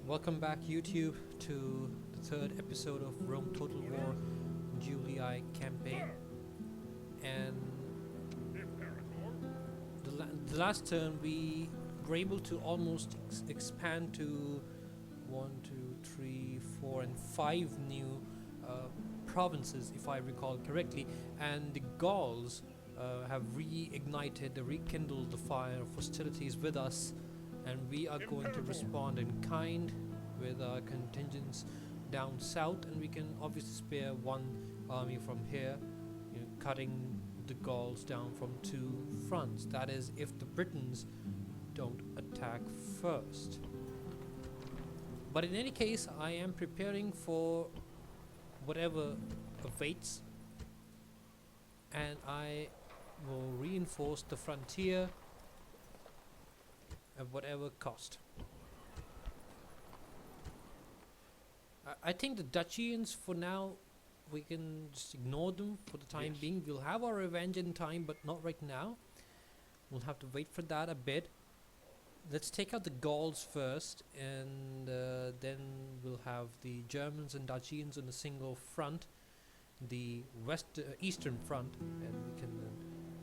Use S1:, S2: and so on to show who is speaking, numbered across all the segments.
S1: Welcome back, YouTube, to the third episode of Rome Total War Julii campaign. And the last turn we were able to almost expand to 1, 2, 3, 4 and 5 new provinces, if I recall correctly, and the Gauls have rekindled the fire of hostilities with us, and we are going to respond in kind with our contingents down south, and we can obviously spare one army from here, cutting the Gauls down from two fronts. That is, if the Britons don't attack first. But in any case, I am preparing for whatever awaits, and I will reinforce the frontier at whatever cost. I think the Duchians, for now, we can just ignore them for the time being. We'll have our revenge in time, but not right now. We'll have to wait for that a bit. Let's take out the Gauls first, and then we'll have the Germans and Duchians on a single front, the eastern front, and we can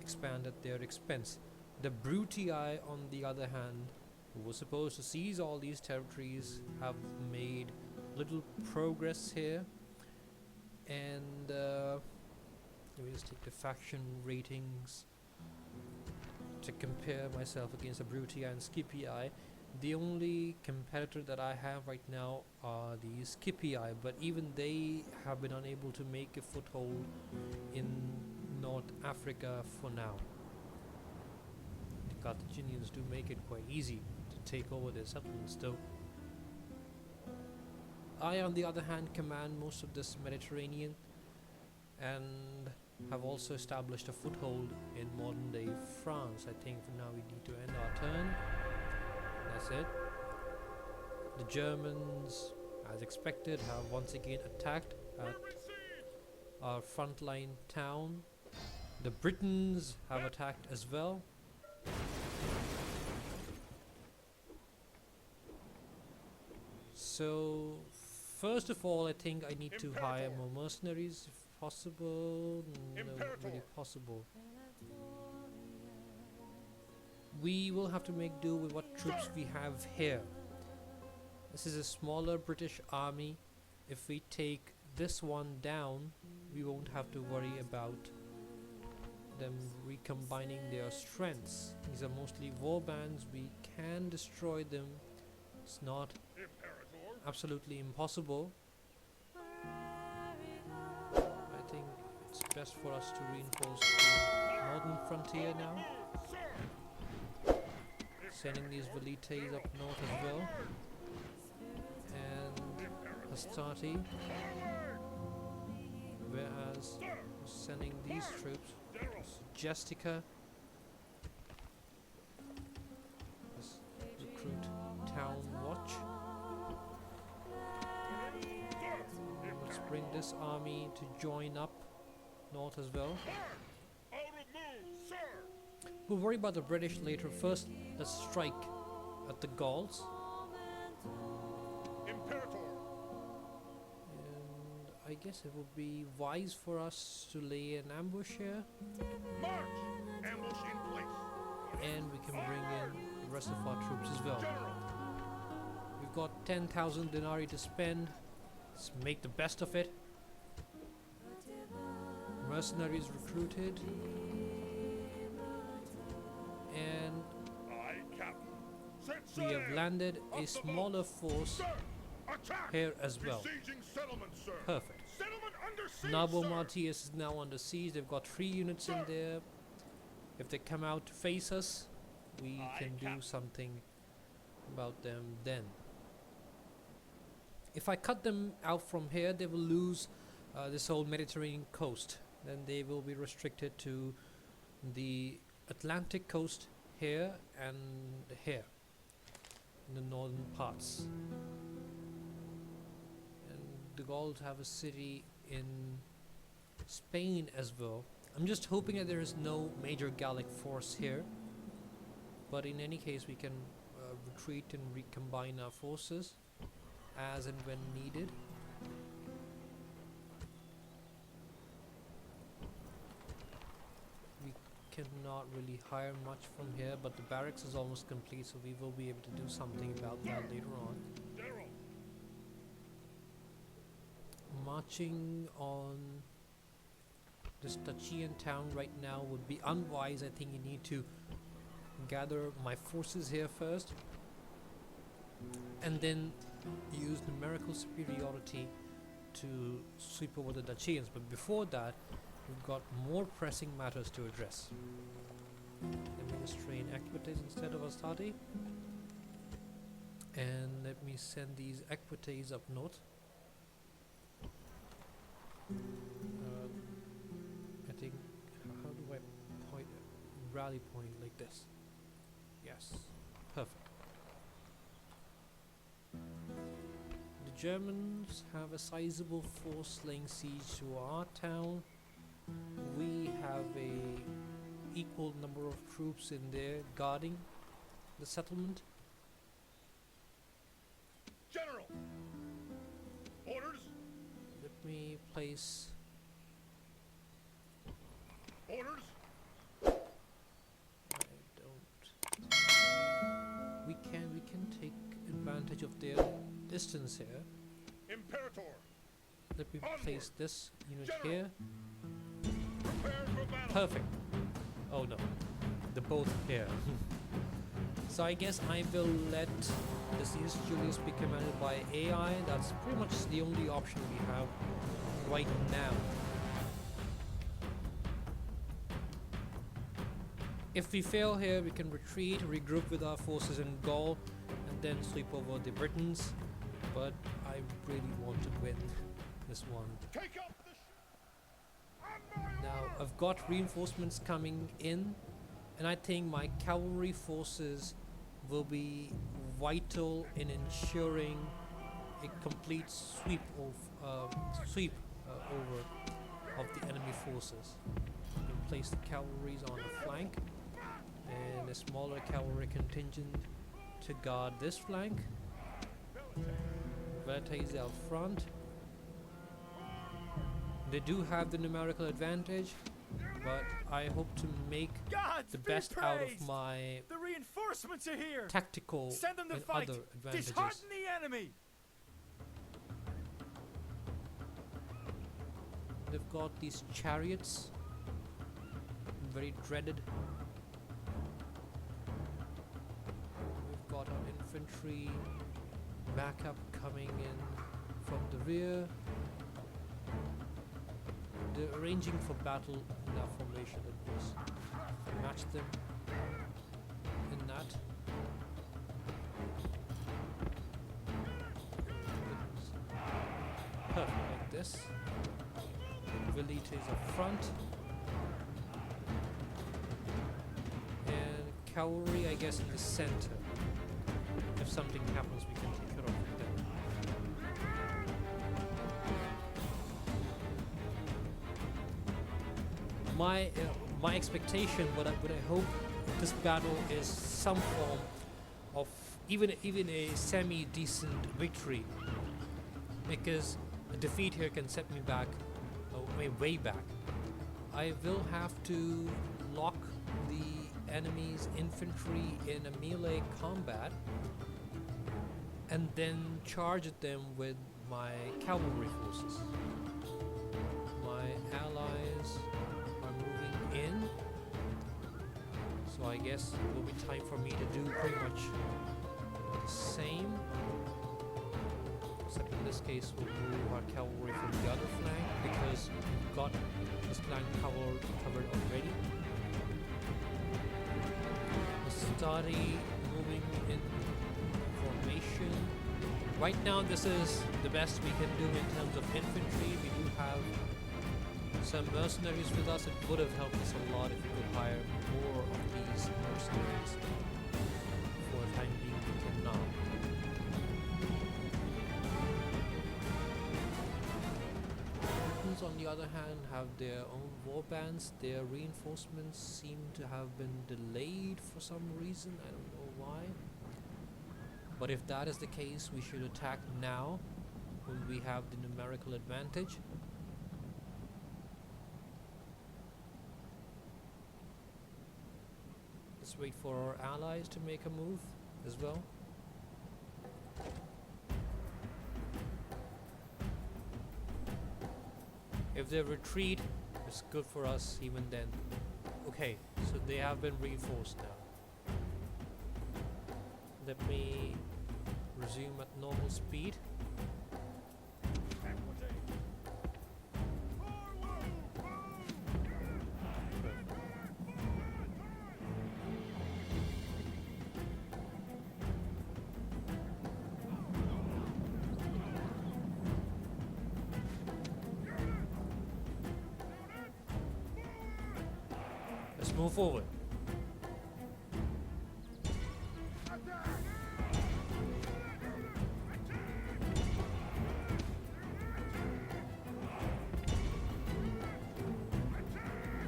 S1: expand at their expense. The Brutii, on the other hand, who was supposed to seize all these territories, have made little progress here. And let me just take the faction ratings to compare myself against the Brutii and Scipii. The only competitor that I have right now are the Scipii, but even they have been unable to make a foothold in North Africa for now. The Carthaginians do make it quite easy to take over their settlements, though. I, on the other hand, command most of this Mediterranean and have also established a foothold in modern-day France. I think for now we need to end our turn. That's it. The Germans, as expected, have once again attacked at our frontline town. The Britons have attacked as well. So, first of all, I think I need to hire more mercenaries if possible. No, not really possible. We will have to make do with what troops we have here. This is a smaller British army. If we take this one down, we won't have to worry about them recombining their strengths. These are mostly war bands. We can destroy them. It's not absolutely impossible. I think it's best for us to reinforce the northern frontier now, sending these velites up north as well, and Hastati, whereas sending these troops to Gestica. Let's recruit Town Watch. Let's bring this army to join up north as well. We'll worry about the British later. First, let's strike at the Gauls. And I guess it would be wise for us to lay an ambush here. And we can bring in the rest of our troops as well. We've got 10,000 denarii to spend. Let's make the best of it. Mercenaries recruited. And we have landed a smaller force here as well. Perfect. Nabo Martius is now under siege. They've got 3 units in there. If they come out to face us, we can do something about them then. If I cut them out from here, they will lose this whole Mediterranean coast. Then they will be restricted to the Atlantic coast here and here in the northern parts. And the Gauls have a city in Spain as well. I'm just hoping that there is no major Gallic force here, but in any case we can retreat and recombine our forces. as and when needed. We cannot really hire much from here, but the barracks is almost complete, so we will be able to do something about that later on. Marching on this Dacian town right now would be unwise. I think you need to gather my forces here first and then use numerical superiority to sweep over the Dacians, but before that we've got more pressing matters to address. Let me just train Equites instead of Astarte, and let me send these Equites up north. I think, how do I point, rally point like this? Yes, perfect. The Germans have a sizable force laying siege to our town. We have a equal number of troops in there guarding the settlement.
S2: General! Orders!
S1: Let me place...
S2: Orders!
S1: I don't... We can take advantage of their distance here.
S2: Imperator!
S1: Let me
S2: Onward.
S1: place this unit
S2: General.
S1: here.
S2: Prepare for battle!
S1: Perfect. Oh no, they're both here. So I guess I will let the Series Julius be commanded by AI. That's pretty much the only option we have right now. If we fail here, we can retreat, regroup with our forces in Gaul, and then sweep over the Britons. But I really want to win this one.
S2: Take up the
S1: Now, I've got reinforcements coming in, and I think my cavalry forces will be vital in ensuring a complete sweep over of the enemy forces. We can place the cavalries on the flank, and a smaller cavalry contingent to guard this flank. Velites out front. They do have the numerical advantage, but I hope to make
S3: Gods
S1: the
S3: be
S1: best out of
S3: praised!
S1: my
S3: The reinforcements are here!
S1: tactical
S3: Send them to
S1: and
S3: fight!
S1: other advantages.
S3: Dishearten the enemy!
S1: They've got these chariots, very dreaded. We've got our infantry backup coming in from the rear. They're arranging for battle in that formation at least. Match them in that. Perfect, like this. Velites up front. And cavalry, I guess, in the center. If something happens, we can take care of it then. My expectation, what I hope, this battle is some form of even a semi-decent victory, because a defeat here can set me back, way back. I will have to lock the enemy's infantry in a melee combat and then charge at them with my cavalry forces. My allies are moving in, so I guess it will be time for me to do pretty much the same, except in this case we'll move our cavalry from the other flank because we've got this flank covered already. Astarte moving in formation. Right now this is the best we can do in terms of infantry. We do have some mercenaries with us. It would have helped us a lot if we could hire more of these mercenaries. For the time being we cannot. Britons on the other hand have their own war bands. Their reinforcements seem to have been delayed for some reason. I don't know why. But if that is the case, we should attack now when we have the numerical advantage. Let's wait for our allies to make a move as well. If they retreat, it's good for us even then. Okay, so they have been reinforced now. Let me resume at normal speed. Let's move forward.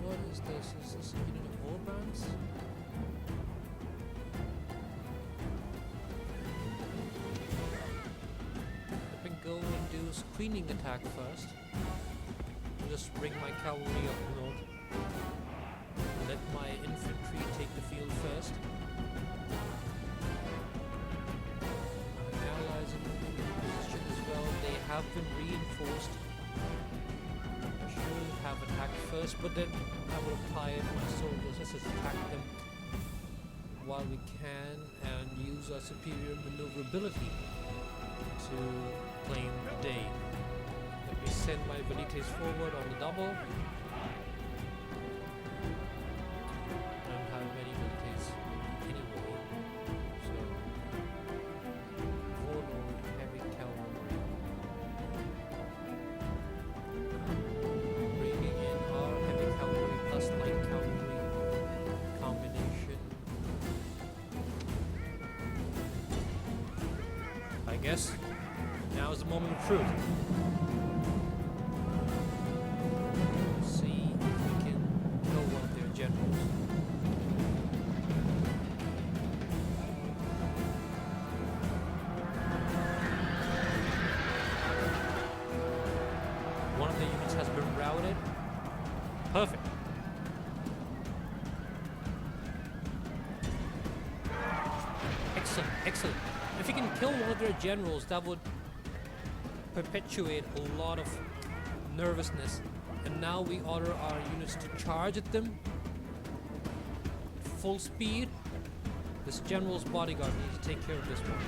S1: What is this? Is this a unit of warbands? Let me go and do a screening attack first. I'll just bring my cavalry up north. Let my infantry take the field first. Allies are moving in position as well. They have been reinforced. I should have attacked first, but then I will apply my soldiers. Let's just attack them while we can and use our superior maneuverability to claim the day. Let me send my velites forward on the double. Yes, now is the moment of truth. Let's see if we can kill one of their generals. One of the units has been routed. Perfect. Excellent, excellent. If you can kill one of their generals, that would perpetuate a lot of nervousness. And now we order our units to charge at them. Full speed. This general's bodyguard needs to take care of this one.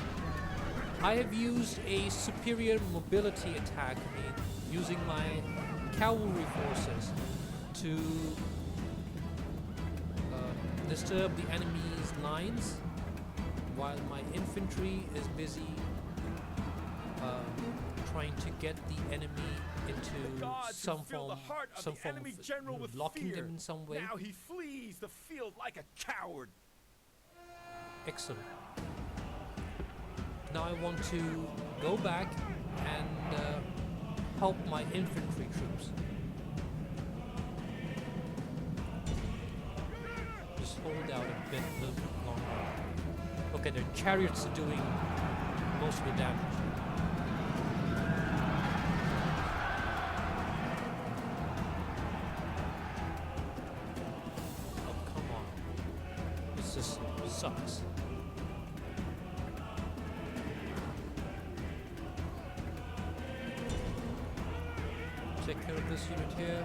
S1: I have used a superior mobility attack, using my cavalry forces to disturb the enemy's lines, while my infantry is busy trying to get the enemy into some form of locking them in some way.
S3: Now he flees the field like a coward.
S1: Excellent. Now I want to go back and help my infantry troops. Just hold out a little bit longer. Okay, their chariots are doing most of the damage. Oh, come on. This just sucks. Take care of this unit here.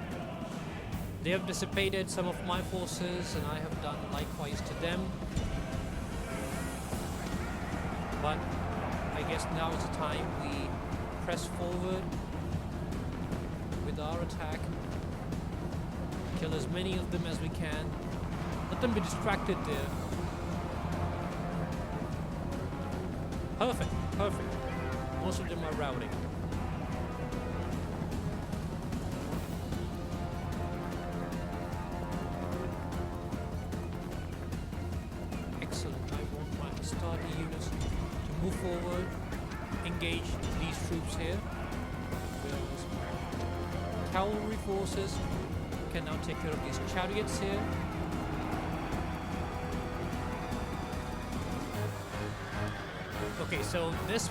S1: They have dissipated some of my forces, and I have done likewise to them. But I guess now is the time we press forward with our attack. Kill as many of them as we can. Let them be distracted there. Perfect, perfect. Most of them are routing. Excellent. I want my starting units to move forward, engage these troops here. Cavalry forces can now take care of these chariots here. Okay, so this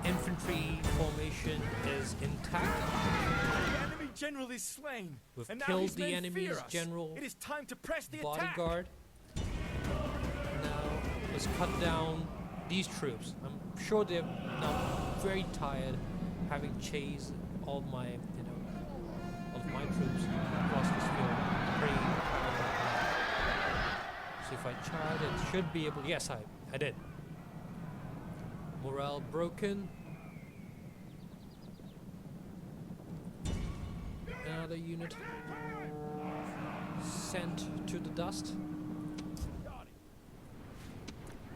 S1: infantry formation is intact.
S3: The enemy general is slain.
S1: We've
S3: and now
S1: killed
S3: his
S1: the
S3: men
S1: enemy's
S3: fear us.
S1: general
S3: It is time to press the
S1: bodyguard. Now let's cut down these troops. I'm sure they're now very tired, having chased all my, all of my troops across this field. Pretty tired right now. So if I charge, it should be able. Yes, I did. Morale broken. Another unit sent to the dust.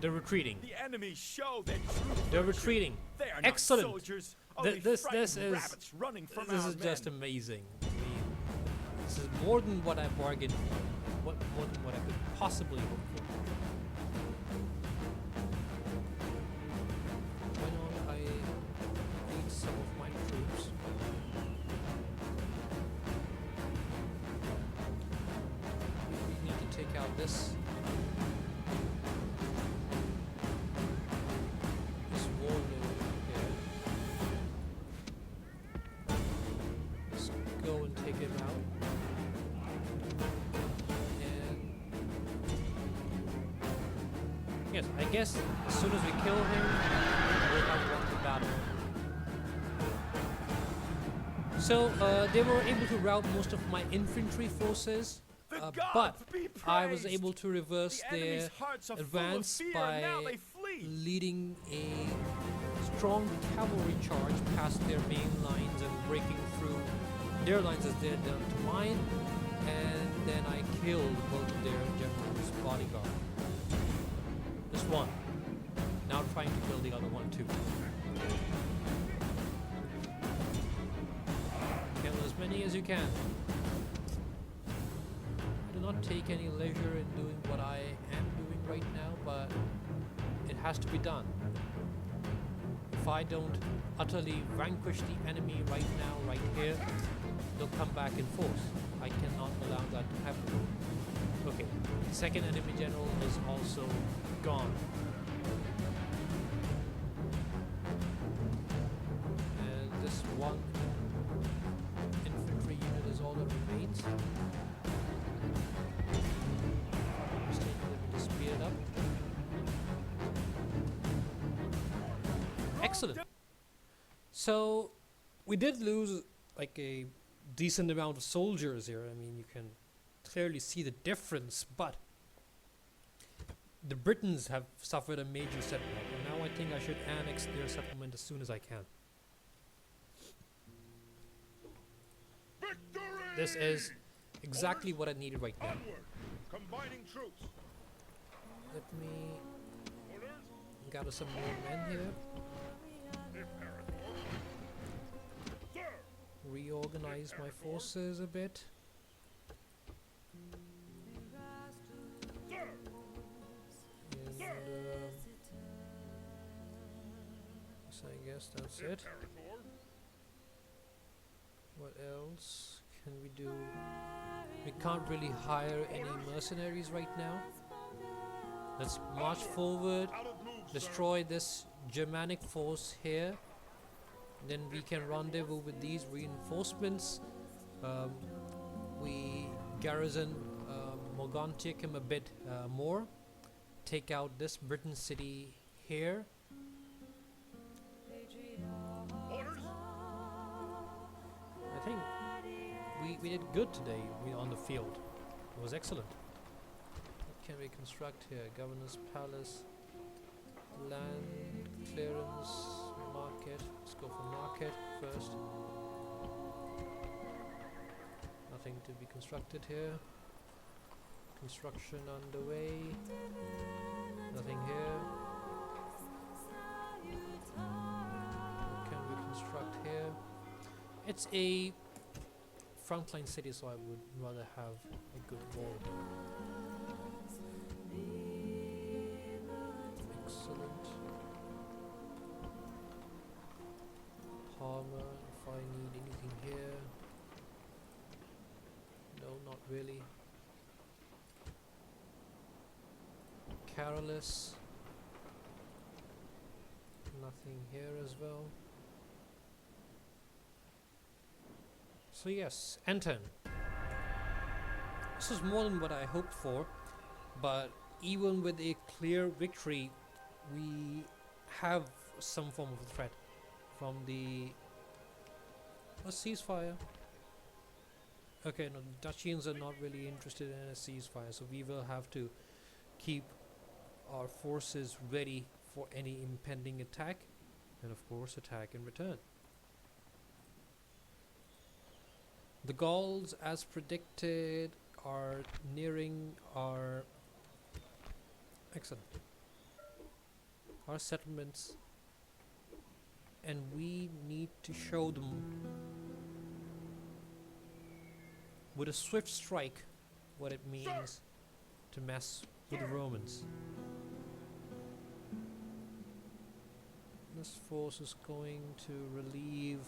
S1: They're retreating.
S3: The enemy show their true
S1: They're
S3: virtue.
S1: retreating.
S3: They are
S1: Excellent.
S3: Not soldiers, only
S1: This
S3: frightened
S1: is
S3: rabbits running from
S1: this
S3: our
S1: is just
S3: men.
S1: amazing. I mean, this is more than what I bargained for. More than what I could possibly hope for. Why don't I lead some of my troops? We need to take out this warlord here. Let's go and take him out. And yes, I guess as soon as we kill him, we'll have won the battle. So they were able to rout most of my infantry forces,
S3: The
S1: but
S3: gods be
S1: I was
S3: praised.
S1: able to reverse
S3: The enemy's
S1: their
S3: hearts are
S1: advance
S3: full of fear, and now
S1: by
S3: they flee.
S1: leading a strong cavalry charge past their main lines and breaking through their lines as they had done to mine, and then I killed both of their general's bodyguard. Just one. Now trying to kill the other one too. Kill as many as you can. Do not take any leisure in doing what I am doing right now, but it has to be done. If I don't utterly vanquish the enemy right now, right here, they'll come back in force. I cannot allow that to happen. Okay, the second enemy general is also gone. And this one infantry unit is all that remains. Let me speed it up. Excellent. So we did lose like a decent amount of soldiers here. I mean, you can clearly see the difference, but the Britons have suffered a major setback, and now I think I should annex their settlement as soon as I can.
S2: Victory!
S1: This is exactly what I needed right now.
S2: Onward! Combining troops.
S1: Let me
S2: Orders.
S1: gather some more men here,
S2: Imperator. Sir!
S1: reorganize my forces a bit.
S2: Sir!
S1: And so I guess that's it.
S2: Imperator.
S1: What else can we do? We can't really hire any mercenaries right now. Let's march forward,
S2: Out of move, sir.
S1: destroy this Germanic force here. Then we can rendezvous with these reinforcements. We garrison Mogontiacum a bit more. Take out this Britain city here.
S2: Orders.
S1: I think we did good today on the field. It was excellent. What can we construct here? Governor's Palace, land clearance, market. Let's go for market first. Nothing to be constructed here. Construction underway. Nothing here. What can we construct here? It's a frontline city, so I would rather have a good wall. Excellent. Armor, if I need anything here. No, not really. Carolus. Nothing here as well. So yes, Anton. This is more than what I hoped for, but even with a clear victory, we have some form of a threat from a ceasefire. Okay, no, the Dutchians are not really interested in a ceasefire, so we will have to keep our forces ready for any impending attack, and of course attack in return. The Gauls, as predicted, are nearing our settlements, and we need to show them with a swift strike what it means to mess with the Romans. This force is going to relieve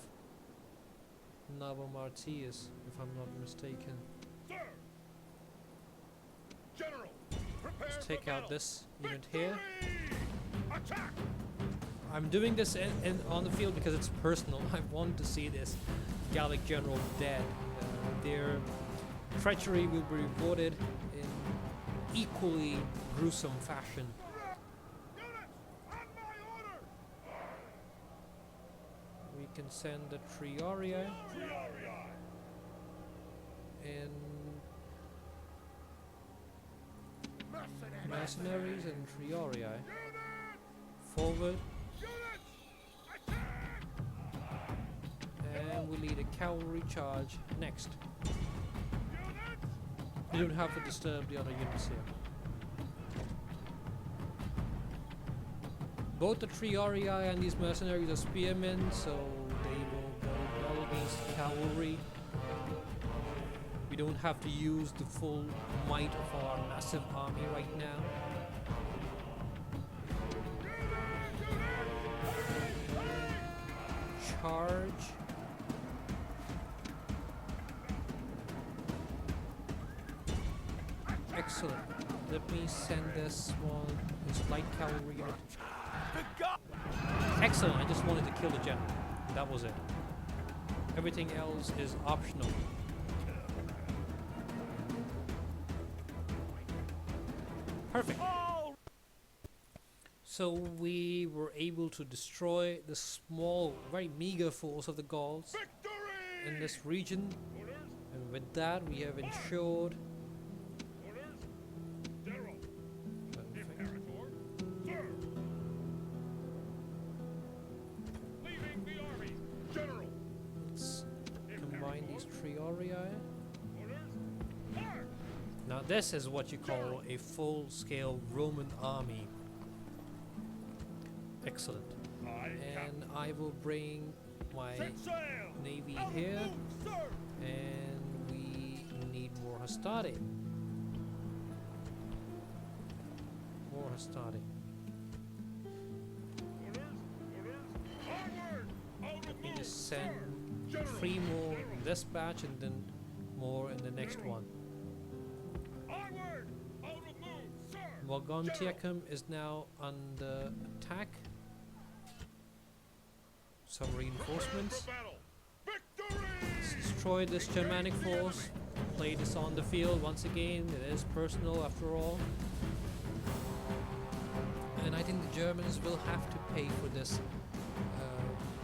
S1: Novomartius, if I'm not mistaken.
S2: Sir! General! Prepare
S1: Let's
S2: for
S1: take out
S2: battle.
S1: this unit here.
S2: Attack!
S1: I'm doing this on the field because it's personal. I want to see this Gallic general dead. Their treachery will be rewarded in equally gruesome fashion.
S2: Units! On my order!
S1: We can send the Triorii
S2: Triarii!
S1: and mercenaries and Triorii
S2: Units!
S1: forward,
S2: Units! Attack!
S1: and we lead a cavalry charge next.
S2: Units!
S1: You don't have to disturb the other units here. Both the Triorii and these mercenaries are spearmen, so they will go well against cavalry. We don't have to use the full might of our massive army right now. Charge. Excellent. Let me send this one, this light cavalry unit.
S3: The god!
S1: Excellent, I just wanted to kill the general. That was it. Everything else is optional. Perfect.
S3: Oh!
S1: So we were able to destroy the small, very meager force of the Gauls
S2: Victory!
S1: in this region.
S2: Orders!
S1: And with that we have ensured
S2: Orders! General!
S1: perfect.
S2: Imperator! Sir! Leaving the army! General!
S1: Let's combine these Triorii.
S2: Orders! March!
S1: Now this is what you call a full-scale Roman army. Excellent. And I will bring my
S2: Set sail!
S1: navy
S2: Out of
S1: here,
S2: move, sir!
S1: and we need more hastati. More hastati.
S2: Orders! Orders! Onward! Out of
S1: Let me
S2: move,
S1: just
S2: sir!
S1: send
S2: General!
S1: 3 more
S2: General!
S1: in this batch and then more in the next one.
S2: Onward! Out of move, sir!
S1: Mogontiacum is now under attack. Some reinforcements.
S2: Prepare for battle! Victory!
S1: Let's destroy this Germanic force. Play this on the field once again. It is personal after all. And I think the Germans will have to pay for this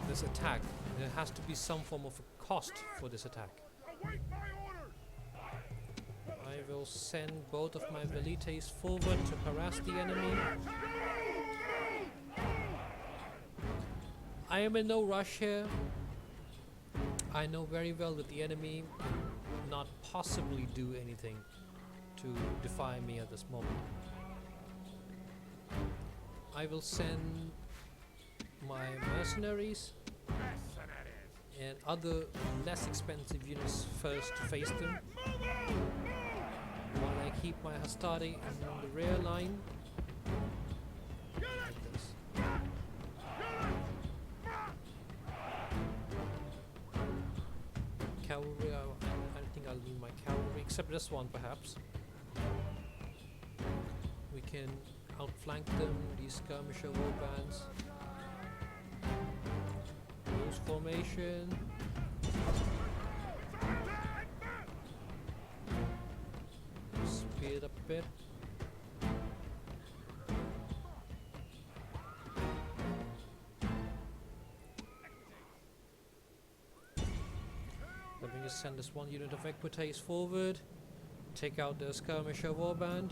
S1: this attack. There has to be some form of a cost for this attack.
S2: Await my orders!
S1: I will send both of my velites forward to harass the enemy. I am in no rush here. I know very well that the enemy not possibly do anything to defy me at this moment. I will send my mercenaries and other less expensive units first to face them, while I keep my hastati in the rear line. Like this. Cavalry, I think I'll leave my cavalry, except this one perhaps. We can outflank them, these skirmisher war bands. formation. Speed it up a bit. Let me just send this one unit of equites forward. Take out the skirmisher warband.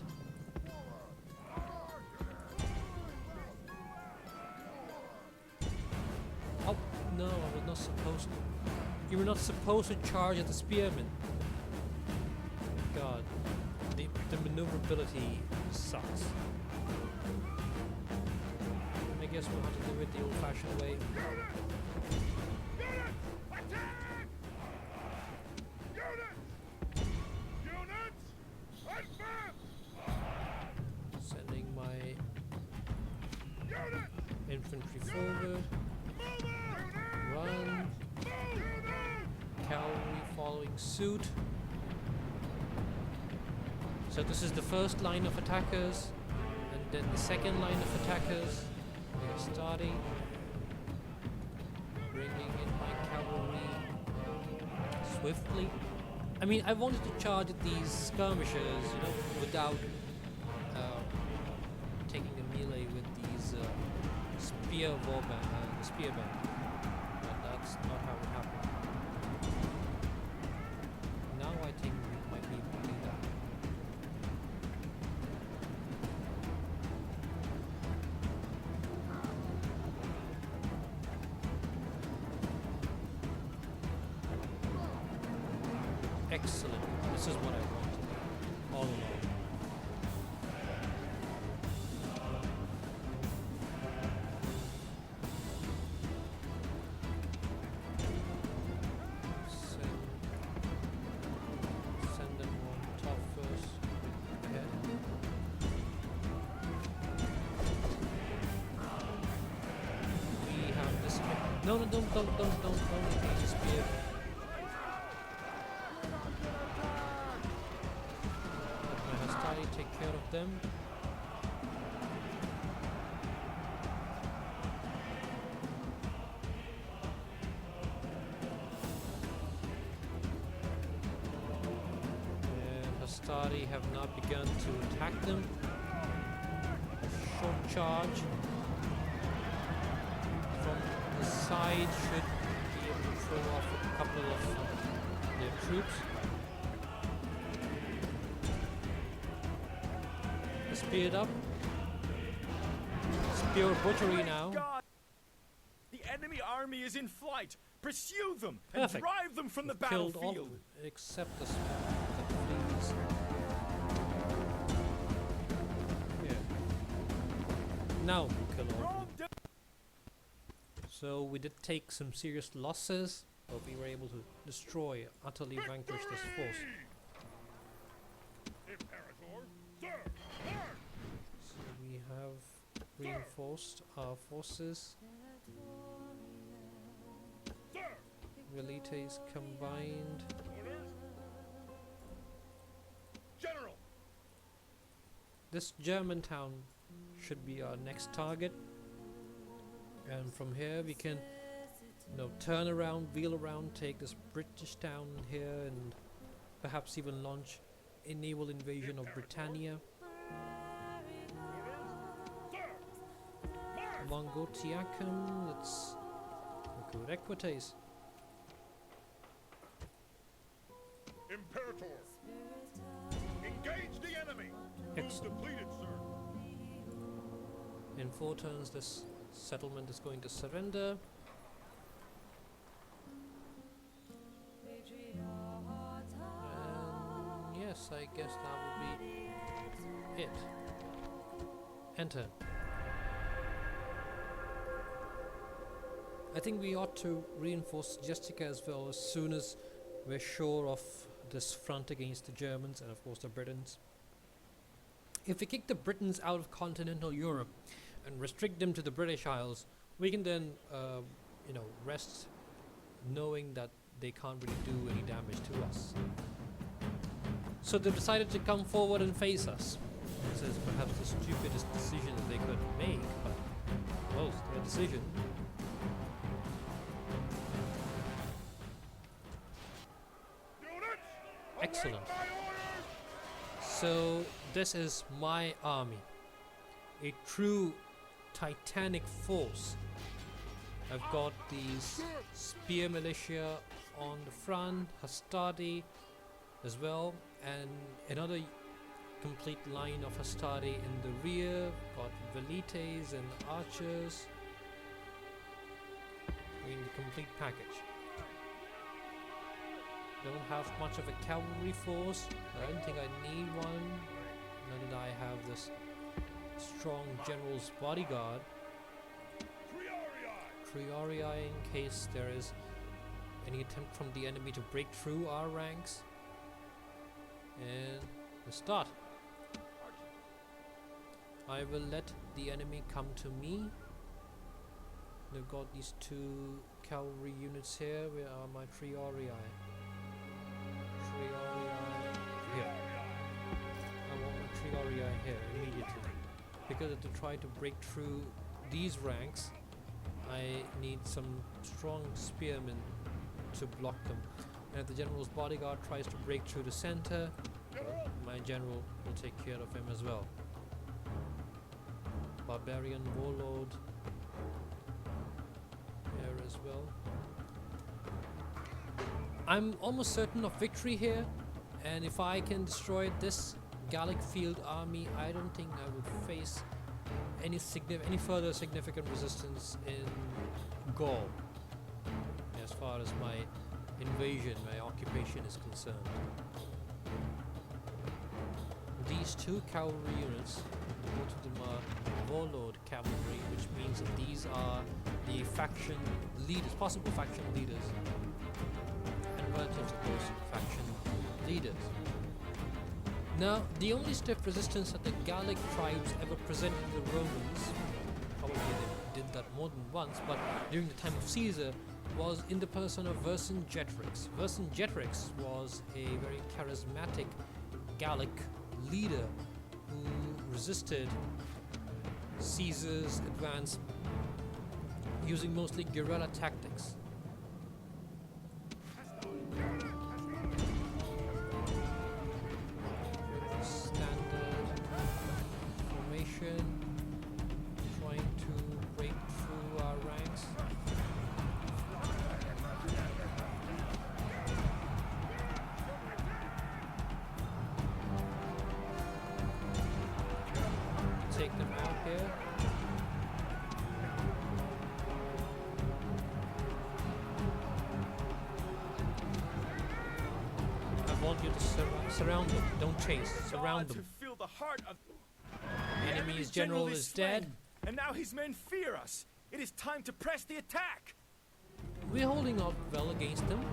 S1: Oh no, I was not supposed to. You were not supposed to charge at the spearmen. God, the maneuverability sucks. I guess we'll have to do it the old-fashioned way. Sending my infantry forward. Run. Cavalry following suit. So this is the first line of attackers, and then the second line of attackers. We are starting. Bringing in my cavalry swiftly. I mean, I wanted to charge at these skirmishers, you know, without taking a melee with these spearmen, but that's not how it happened. Now I think we might be able to do that. Excellent. This is what I wanted all along. Send them on top first. Ahead. We have this. No, don't engage the spear. Take care of them. And Hastari have not begun to attack them. Short charge from the side should be able to throw off a couple of their troops. Speed up. Spear butchery now.
S3: God. The enemy army is in flight. Pursue them and
S1: Perfect.
S3: drive them from the
S1: Killed all of
S3: battlefield.
S1: it, except the fleas. Yeah. Now we kill all of
S3: Roll
S1: them.
S3: down.
S1: So we did take some serious losses, but we were able to destroy, utterly vanquish this force.
S2: Imperator, sir, march!
S1: So we have reinforced our forces.
S2: Sir,
S1: Velites combined.
S2: orders. General,
S1: This German town should be our next target. And from here we can, you know, turn around, wheel around, take this British town here, and perhaps even launch a naval invasion of Britannia.
S2: sir, march!
S1: Mongotiacum, let's recruit Equites.
S2: Imperator, engage the enemy.
S1: Excellent.
S2: Depleted, sir.
S1: In 4 turns this settlement is going to surrender. And yes, I guess that will be it. Enter. I think we ought to reinforce Jessica as well as soon as we're sure of this front against the Germans and of course the Britons. If we kick the Britons out of continental Europe and restrict them to the British Isles, we can then, you know, rest knowing that they can't really do any damage to us. So they decided to come forward and face us. This is perhaps the stupidest decision that they could make, but well, it's their decision. Excellent. So this is my army, a true titanic force. I've got these spear militia on the front, Hastati as well, and another complete line of Hastati in the rear. Got velites and archers. In the complete package. Don't have much of a cavalry force. I don't think I need one. Now that I have this strong general's bodyguard. Triorii in case there is any attempt from the enemy to break through our ranks. And let's start. I will let the enemy come to me. They've got these two cavalry units here. Where are my Triorii? Here. I want my Triorii here immediately. Because to try to break through these ranks, I need some strong spearmen to block them. And if the general's bodyguard tries to break through the center, my general will take care of him as well. Barbarian warlord here as well. I'm almost certain of victory here, and if I can destroy this Gallic field army, I don't think I would face any further significant resistance in Gaul as far as my invasion, my occupation is concerned. These two cavalry units, both of them are warlord cavalry, which means that these are the faction leaders, possible faction leaders, and relatives of those faction leaders. Now, the only stiff resistance that the Gallic tribes ever presented to the Romans, probably they did that more than once, but during the time of Caesar, was in the person of Vercingetorix. Vercingetorix was a very charismatic Gallic leader who resisted Caesar's advance using mostly guerrilla tactics. Standard formation, trying to break through our ranks. Take them out here. I want you to surround them. Don't chase. Surround them.
S3: Feel the heart of
S1: The enemy's general is dead.
S3: slain, and now his men fear us. It is time to press the attack.
S1: We're holding out well against them.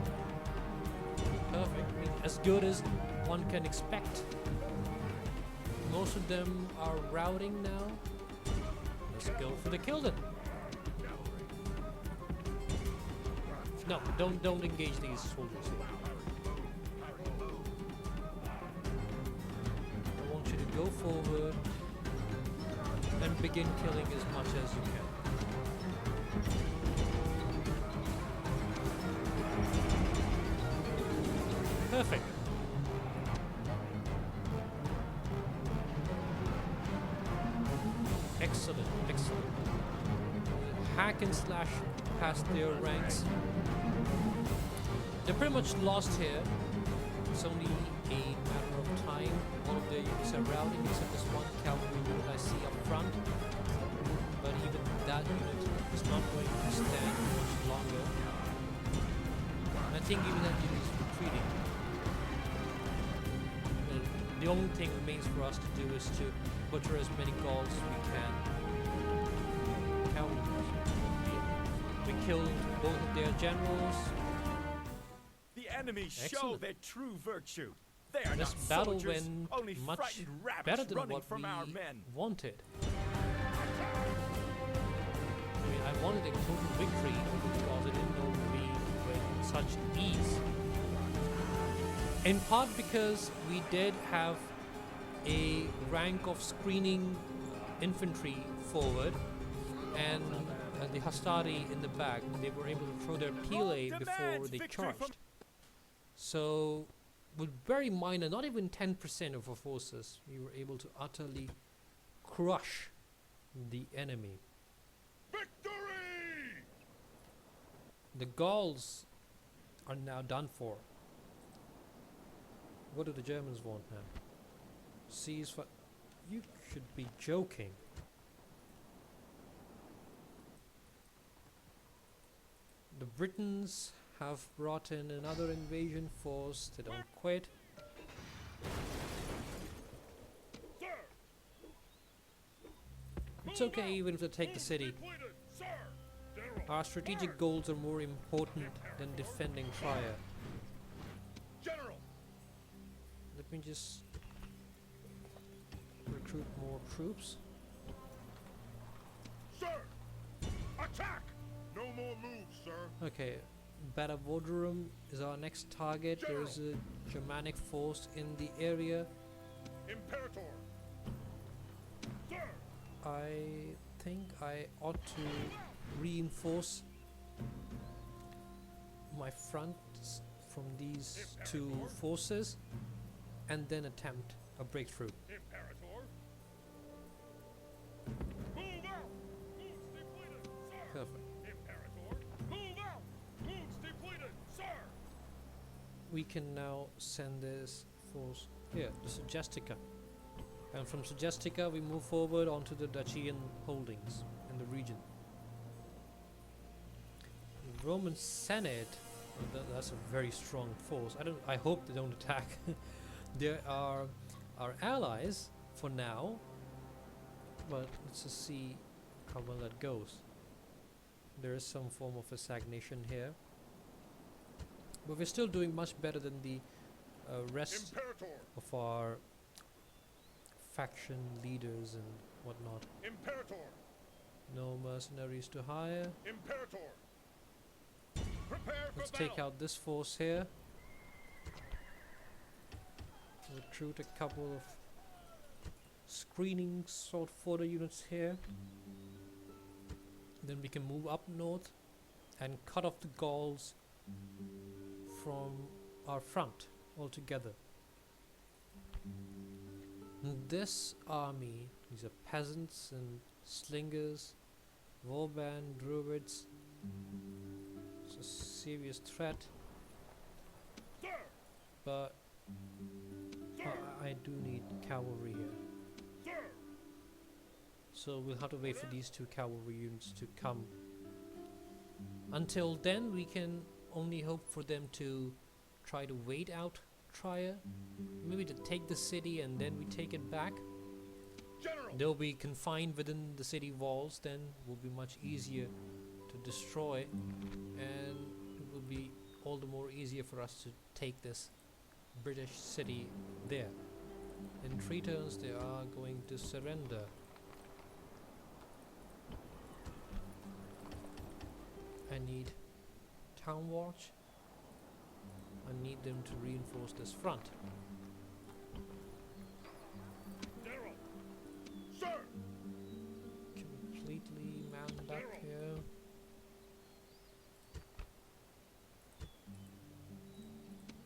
S1: Perfect. I mean, as good as one can expect. Most of them are routing now. Let's go for the kill then. No, don't engage these soldiers here. I want you to go forward and begin killing as much as you can. Perfect. Excellent, excellent. Hack and slash past their ranks. They're pretty much lost here. It's only a matter of time. All of their units are routing except this one cavalry unit I see up front. But even that unit is not going to stand much longer. I think even that unit is retreating. The only thing remains for us to do is to butcher as many Gauls as we can. We killed both of their generals.
S3: The enemy show
S1: Excellent.
S3: their true virtue. They are
S1: This
S3: not
S1: battle
S3: soldiers,
S1: went
S3: only
S1: much
S3: frightened rabbits
S1: better than
S3: running
S1: what
S3: from
S1: we
S3: our men.
S1: wanted. I mean, I wanted a total victory because it didn't know me with such ease. In part because we did have a rank of screening infantry forward and the Hastati in the back. They were able to throw their pile before they charged. So with very minor, not even 10% of our forces, we were able to utterly crush the enemy.
S2: Victory!
S1: The Gauls are now done for. What do the Germans want now? Ceasefire. You should be joking. The Britons have brought in another invasion force. They don't quit.
S2: Sir!
S1: It's
S2: Move
S1: okay
S2: out!
S1: even if they take the
S2: Move
S1: city.
S2: depleted, sir! General!
S1: Our strategic
S2: March!
S1: goals are more important than defending Trier.
S2: General!
S1: Let me just recruit more troops.
S2: Sir! Attack! No more moves, sir.
S1: Okay, Ballad is our next target. There is a Germanic force in the area.
S2: Imperator! Sir!
S1: I think I ought to reinforce my fronts from these two forces and then attempt a breakthrough.
S2: Imperator! Move out! Moves depleted, sir!
S1: Perfect.
S2: Imperator! Move out! Moves depleted, sir!
S1: We can now send this force here to Sugestica. And from Sugestica we move forward onto the Dacian holdings in the region. The Roman Senate, that's a very strong force. I hope they don't attack. They are our allies for now, but let's just see how well that goes. There is some form of stagnation here, but we're still doing much better than the rest
S2: Imperator!
S1: of our faction leaders and whatnot.
S2: Imperator!
S1: No mercenaries to hire.
S2: Imperator! Prepare for
S1: Let's
S2: battle!
S1: take out this force here. Recruit a couple of screening sword fodder units here. Then we can move up north and cut off the Gauls from our front altogether. This army, these are peasants and slingers, warband, druids. It's a serious threat,
S2: Sir!
S1: but
S2: Sir!
S1: I do need cavalry here.
S2: Sir!
S1: So we'll have to wait for these two cavalry units to come. Until then, we can only hope for them to try to wait out Trier. Maybe to take the city and then we take it back.
S2: General!
S1: They'll be confined within the city walls, then will be much easier to destroy, and it will be all the more easier for us to take this British city there. In 3 turns they are going to surrender. I need town watch. I need them to reinforce this front.
S2: General! Sir!
S1: Completely manned up here.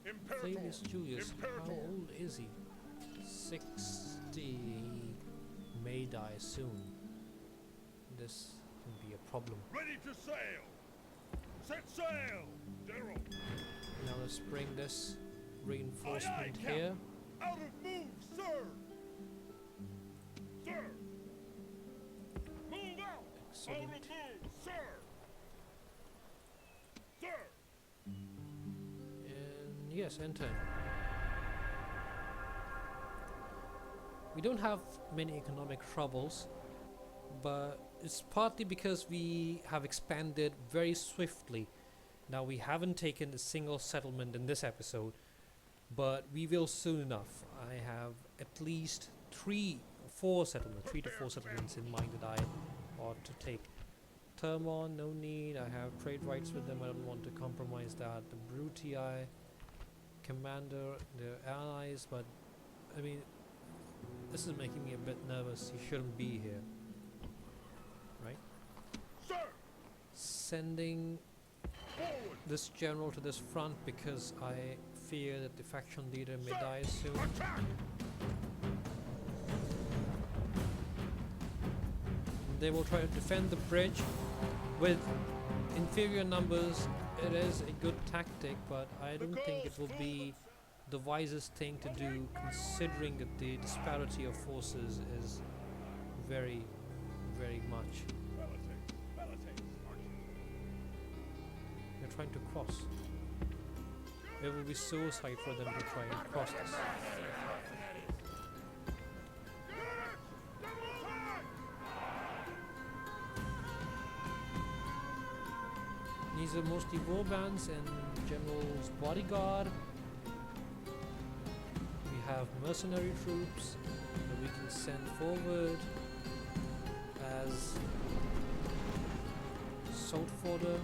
S2: Imperator!
S1: Flavius Julius, how
S2: Imperator!
S1: old is he? 60. May die soon. This can be a problem.
S2: Ready to sail! Set sail! General!
S1: Now let's bring this reinforcement
S2: Aye, aye,
S1: here.
S2: Out of move, sir! Sir! Move out! Out
S1: Excellent.
S2: of move, sir! Sir!
S1: And yes, enter. We don't have many economic troubles, but it's partly because we have expanded very swiftly. Now we haven't taken a single settlement in this episode, but we will soon enough. I have at least 3 to 4 settlements in mind that I ought to take. Thermon, no need. I have trade rights with them. I don't want to compromise that. The Brutii, Commander, they're allies, but I mean, this is making me a bit nervous. He shouldn't be here, right?
S2: Sir!
S1: Sending
S2: Forward!
S1: this general to this front because I fear that the faction leader may die soon.
S2: Attack!
S1: They will try to defend the bridge with inferior numbers. It is a good tactic, but I don't think it will be the wisest thing to do, considering that the disparity of forces is very, very much. They're trying to cross. It will be suicide for them to try and cross this. These are mostly warbands and General's bodyguard. We have mercenary troops that we can send forward as sword fodder.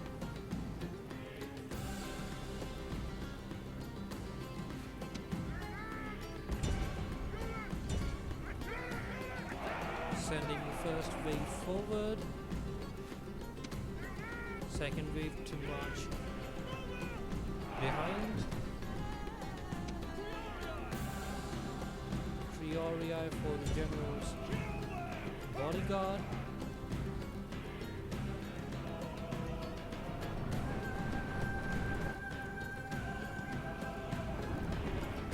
S1: Sending the first wave forward. Second wave to march behind. Triarii for the general's bodyguard.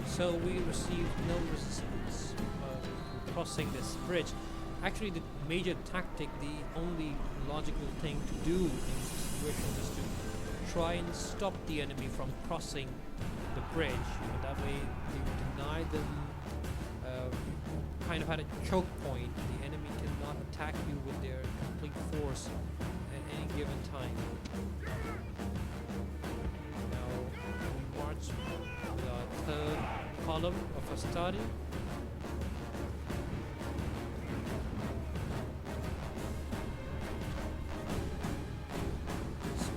S1: So we received no resistance crossing this bridge. Actually, the major tactic, the only logical thing to do in this situation is to try and stop the enemy from crossing the bridge. And that way, we deny them, kind of at a choke point. The enemy cannot attack you with their complete force at any given time. Now, we march with our third column of Astari.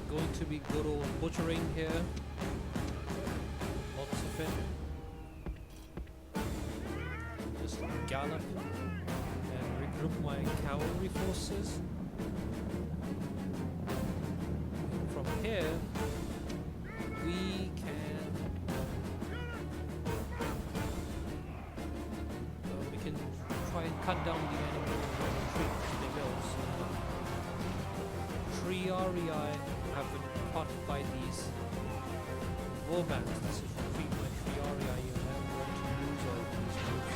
S1: Going to be good old butchering here. Lots of it. Just gallop and regroup my cavalry forces. From here, we can try and cut down the enemy retreat as they go. So, Triarii have been caught by these warbands. This is retreat by Triarii, and I'm going to lose all these troops.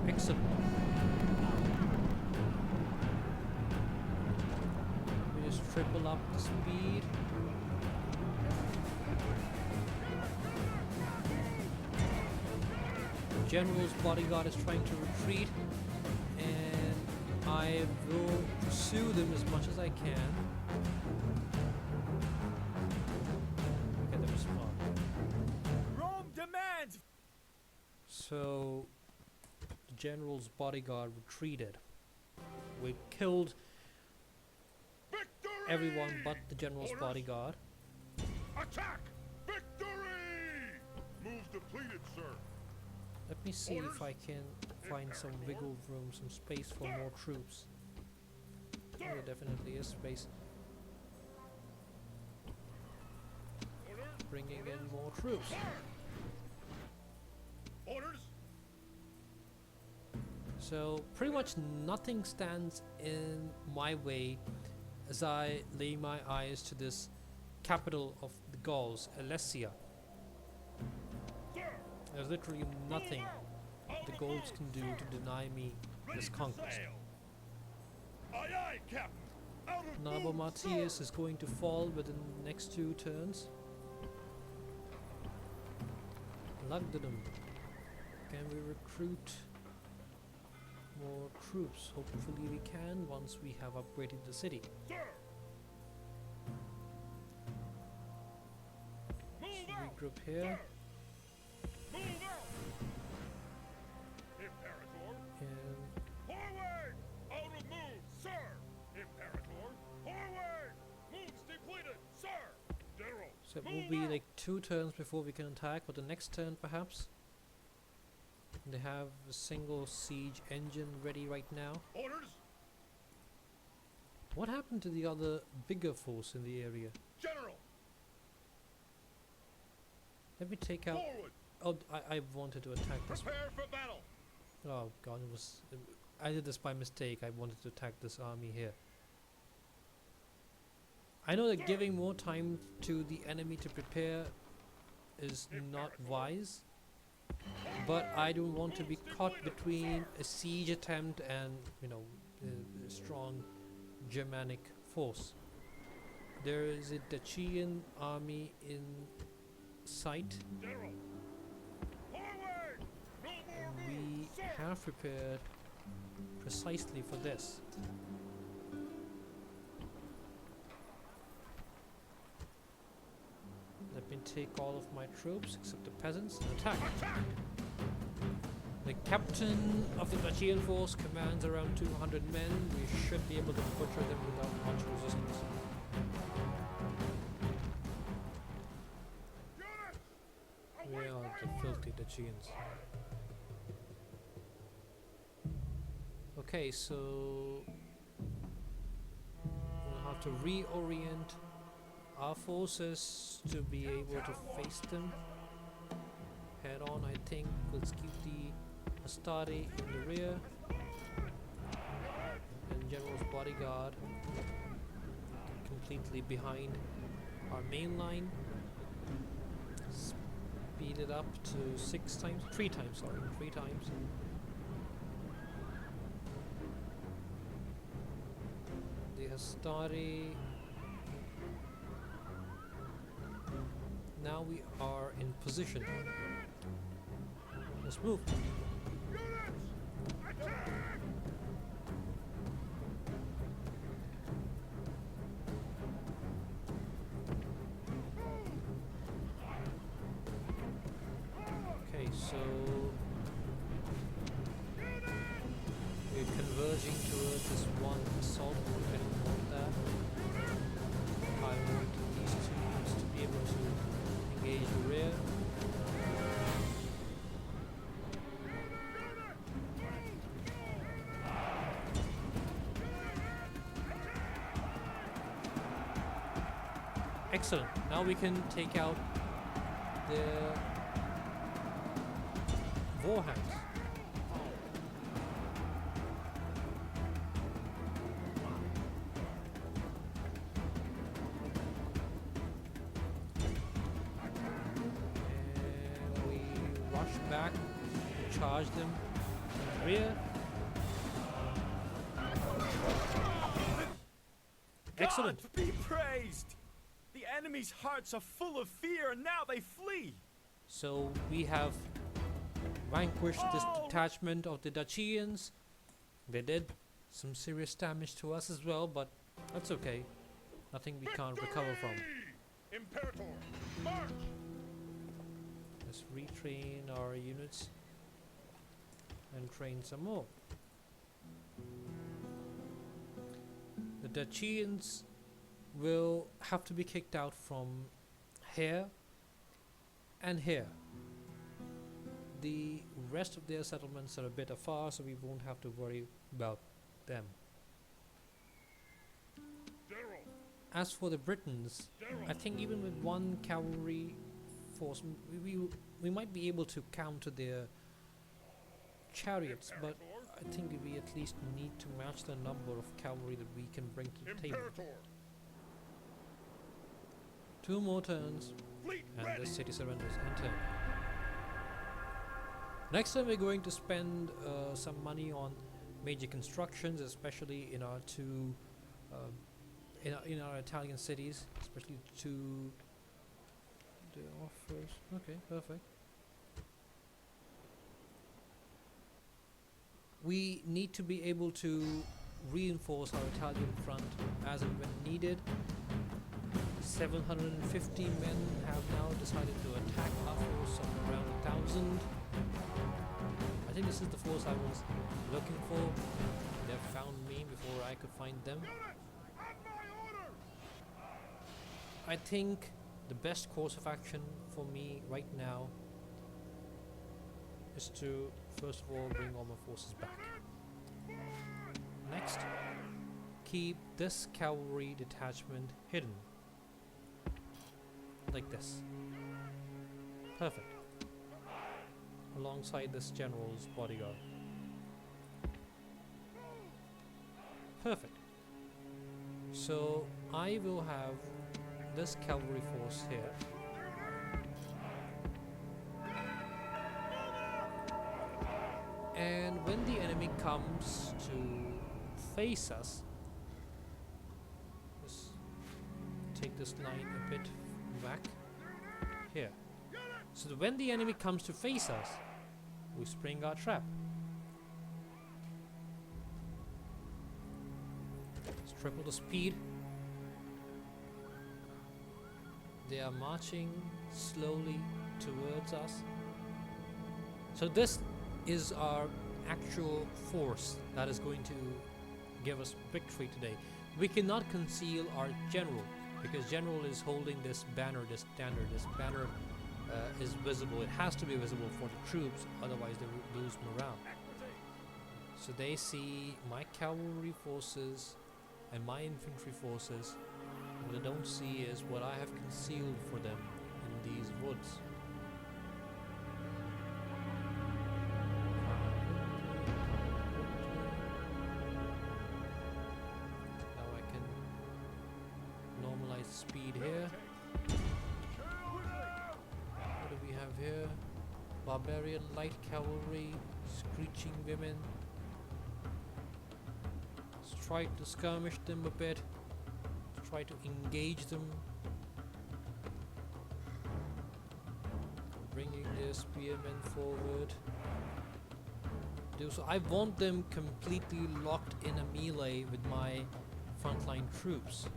S1: Okay. Excellent. Triple up the speed. General's bodyguard is trying to retreat, and I will pursue them as much as I can. Get them spawned.
S3: Rome demands.
S1: So the general's bodyguard retreated. We killed everyone but the general's bodyguard.
S2: Attack! Victory! Moves depleted, sir.
S1: Let me see if I can find some wiggle room, some space for more troops. There definitely is space. Bringing in more troops.
S2: Orders!
S1: So pretty much nothing stands in my way as I lay my eyes to this capital of the Gauls, Alesia. There's literally nothing the Gauls can do to deny me this conquest.
S2: Aye, aye, Captain. Out of
S1: Nabo
S2: move,
S1: Martius
S2: sir.
S1: is going to fall within the next 2 turns. Lugdunum. Can we recruit more troops? Hopefully we can once we have upgraded the city.
S2: Sir. Move out,
S1: Regroup here.
S2: move out. Imperator,
S1: And
S2: forward! Out of move, sir. Imperator, forward! Moves depleted, sir.
S1: So it will be like 2 turns before we can attack, or the next turn perhaps. They have a single siege engine ready right now.
S2: Orders.
S1: What happened to the other bigger force in the area?
S2: General.
S1: Let me take out...
S2: Forward.
S1: Oh, I wanted to attack this.
S2: Prepare for battle.
S1: Oh god, it was... I did this by mistake. I wanted to attack this army here. I know that giving more time to the enemy to prepare is not wise, but I don't want to be caught between a siege attempt and, you know, a strong Germanic force. There is a Dacian army in sight.
S2: General. Forward. No more
S1: We
S2: moves, sir.
S1: have prepared precisely for this. Let me take all of my troops except the peasants and attack.
S2: Attack.
S1: The captain of the Dacian force commands around 200 men. We should be able to butcher them without much resistance.
S2: Units.
S1: We
S2: Await
S1: are
S2: my
S1: the
S2: orders.
S1: filthy Dacians. Okay, so we'll have to reorient our forces to be able to face them head on. I think let's keep the Astari in the rear and General's bodyguard completely behind our main line. Speed it up to 3 times. The Astari. Now we are in position. Let's move. Okay, so we're converging towards this one assault. I don't want that. I want these 2 units to be able to engage the rear. Excellent. Now we can take out the warhounds. And we rush back, charge them in the rear. Excellent.
S3: God be praised! The enemy's hearts are full of fear, and now they flee.
S1: So we have vanquished this
S3: Oh!
S1: detachment of the Dacians. They did some serious damage to us as well, but that's okay. Nothing we can't recover from.
S2: Victory! Imperator. March.
S1: Let's retrain our units and train some more. The Dacians will have to be kicked out from here and here. The rest of their settlements are a bit afar, so we won't have to worry about them.
S2: General.
S1: As for the Britons,
S2: General.
S1: I think even with 1 cavalry force, we might be able to counter their chariots, but I think we at least need to match the number of cavalry that we can bring to the table.
S2: Imperator.
S1: 2 more turns,
S2: Fleet
S1: and
S2: ready.
S1: the city surrenders. Enter. Next time we're going to spend some money on major constructions, especially in our 2 in our Italian cities, especially 2 the offers. Okay, perfect. We need to be able to reinforce our Italian front as and when needed. 750 men have now decided to attack our force of around 1,000. I think this is the force I was looking for. They found me before I could find them.
S2: Units. At my order.
S1: I think the best course of action for me right now is to first of all bring all my forces back. Next, keep this cavalry detachment hidden. Like this. Perfect. Alongside this general's bodyguard. Perfect. So I will have this cavalry force here. And when the enemy comes to face us, just take this line a bit back here. So that when the enemy comes to face us, we spring our trap. Let's triple the speed. They are marching slowly towards us. So this is our actual force that is going to give us victory today. We cannot conceal our general because general is holding this banner, this standard. This banner is visible. It has to be visible for the troops, otherwise they will lose morale. So they see my cavalry forces and my infantry forces. What they don't see is what I have concealed for them in these woods. Now I can normalize the speed here. What do we have here? Barbarian light cavalry, screeching women. Let's try to skirmish them a bit. Try to engage them. Bringing their spearmen forward. So I want them completely locked in a melee with my frontline troops.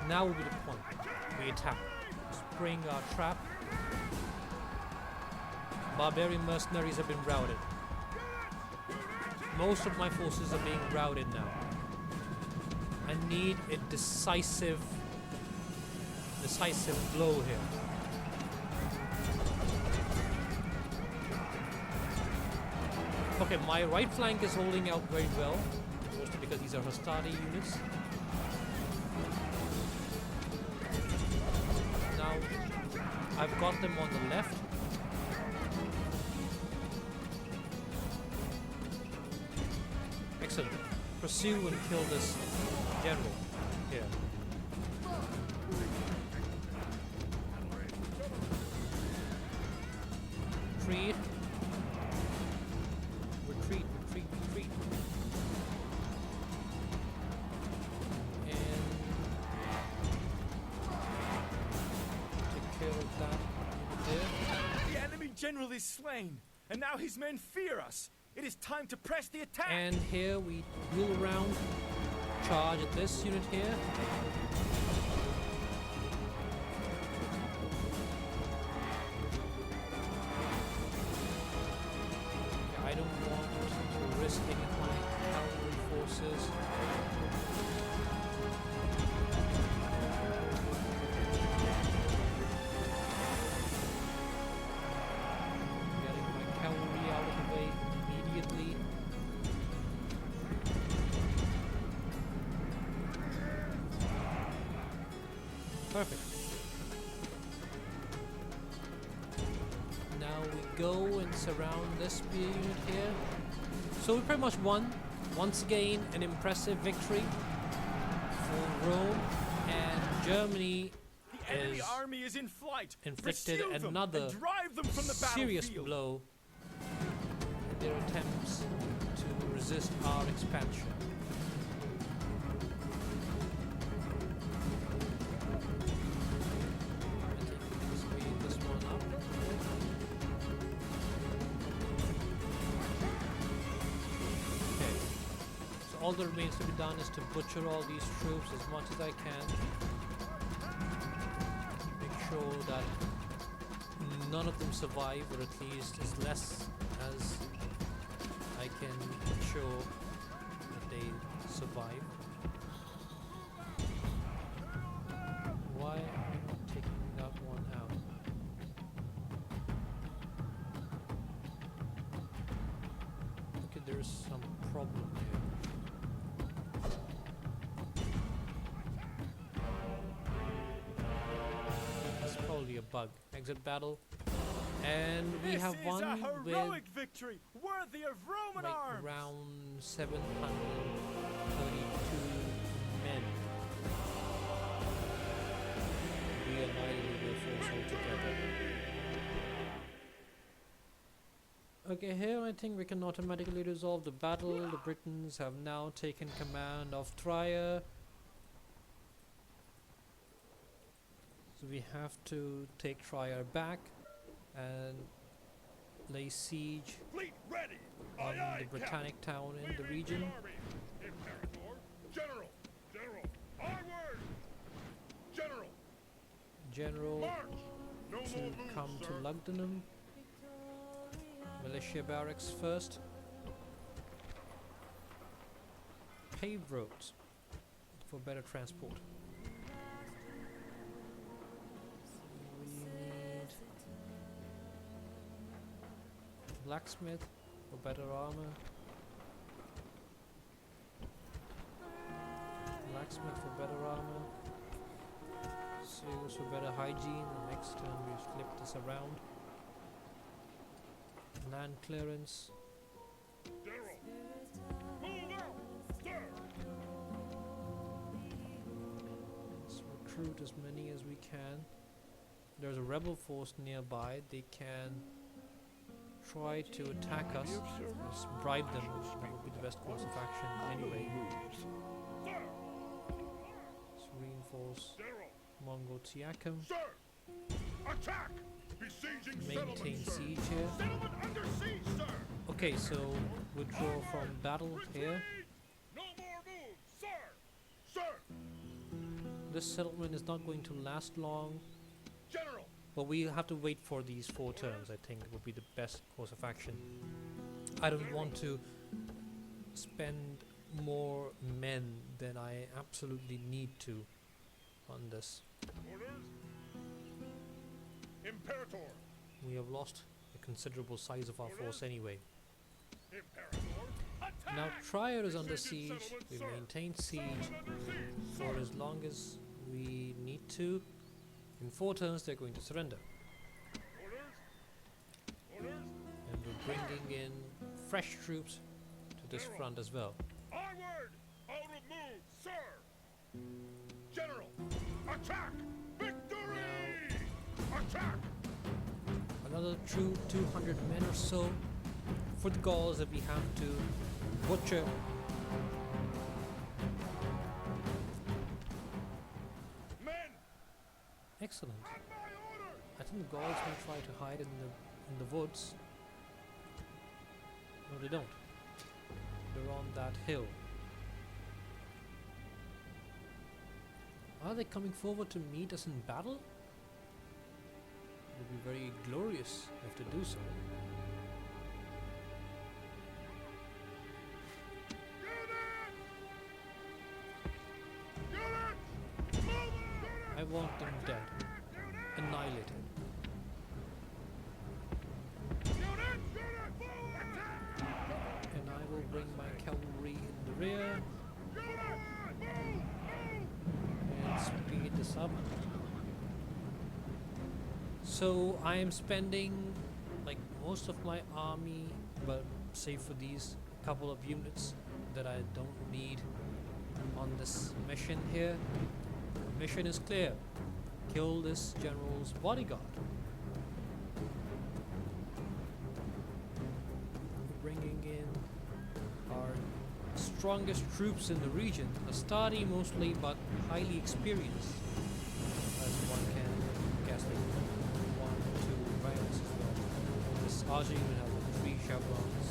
S1: Now will be the point. We attack. Spring our trap. Barbarian mercenaries have been routed. Most of my forces are being routed now. I need a decisive blow here. Okay, my right flank is holding out very well, mostly because these are hostile units. I've got them on the left. Excellent. Pursue and kill this general here. Retreat. Retreat, retreat, retreat.
S3: The enemy general is slain, and now his men fear us. It is time to press the attack.
S1: And here we wheel around, charge at this unit here. I don't want to risk any of my cavalry forces. Perfect. Now we go and surround this spear unit here. So we pretty much won. Once again, an impressive victory for Rome, and Germany
S3: the enemy army is in flight.
S1: Inflicted
S3: Pursue
S1: another
S3: them and drive them from the
S1: serious
S3: battlefield.
S1: blow in their attempts to resist our expansion. all that remains to be done is to butcher all these troops as much as I can. Make sure that none of them survive, or at least as less as I can ensure that they survive. Why am I not taking that one out? Okay, there's some problem here. It's probably a bug. Exit battle. And we
S3: This
S1: have
S3: is
S1: won
S3: a
S1: with
S3: heroic victory, worthy of Roman
S1: like
S3: arms.
S1: around 732 men. We annihilated their force altogether. Okay, here I think we can automatically resolve the battle. The Britons have now taken command of Trier. So we have to take Trier back and lay siege
S2: Fleet ready.
S1: on
S2: Aye, aye,
S1: the Britannic town in the region.
S2: Imperator. General. General. Onward. General.
S1: General
S2: March. No
S1: to
S2: more moves,
S1: come
S2: sir.
S1: to Lugdunum. Militia barracks first. Paved roads for better transport. We need blacksmith for better armor. Blacksmith for better armor. Sewers for better hygiene. And next turn we flip this around. Land clearance.
S2: General. Move out, sir.
S1: Let's recruit as many as we can. There's a rebel force nearby. They can try to attack us. Let's bribe them. That would be the best course of action anyway.
S2: Sir.
S1: Let's reinforce
S2: General.
S1: Mongotiacum.
S2: Sir. Attack. Besieging
S1: Maintain
S2: settlement, sir.
S1: siege here.
S2: Settlement under siege, sir.
S1: Okay, so withdraw from battle here.
S2: Retreat. No more moves, sir. Sir.
S1: This settlement is not going to last long,
S2: General.
S1: but we'll have to wait for these 4 turns. I think would be the best course of action. I don't want to spend more men than I absolutely need to on this.
S2: Orders. Imperator.
S1: We have lost a considerable size of our force anyway.
S2: Imperator. Attack.
S1: Now Trier is under
S2: Besieging
S1: siege.
S2: settlement,
S1: We
S2: sir.
S1: maintain siege
S2: Settlement under siege,
S1: for
S2: sir.
S1: as long as we need to. In 4 turns they're going to surrender.
S2: Orders. Orders.
S1: And we're bringing in fresh troops to this front as well.
S2: Onward. Out of move, sir. General. Attack. Victory. Attack.
S1: Another 200 men or so for the Gauls that we have to butcher.
S2: Men.
S1: Excellent.
S2: At my orders.
S1: I think the Gauls may try to hide in the woods. No, they don't. They're on that hill. Are they coming forward to meet us in battle? It would be very glorious if they do so.
S2: Units. Move.
S1: I want them dead. Annihilated. And I will bring my cavalry in the rear and speed this up. So I am spending like most of my army, but save for these couple of units that I don't need on this mission here. The mission is clear. Kill this general's bodyguard. We're bringing in our strongest troops in the region, Astari mostly, but highly experienced, as one can guess. Like 1, 2 ranks as well. This Aji will have like 3 chevrons.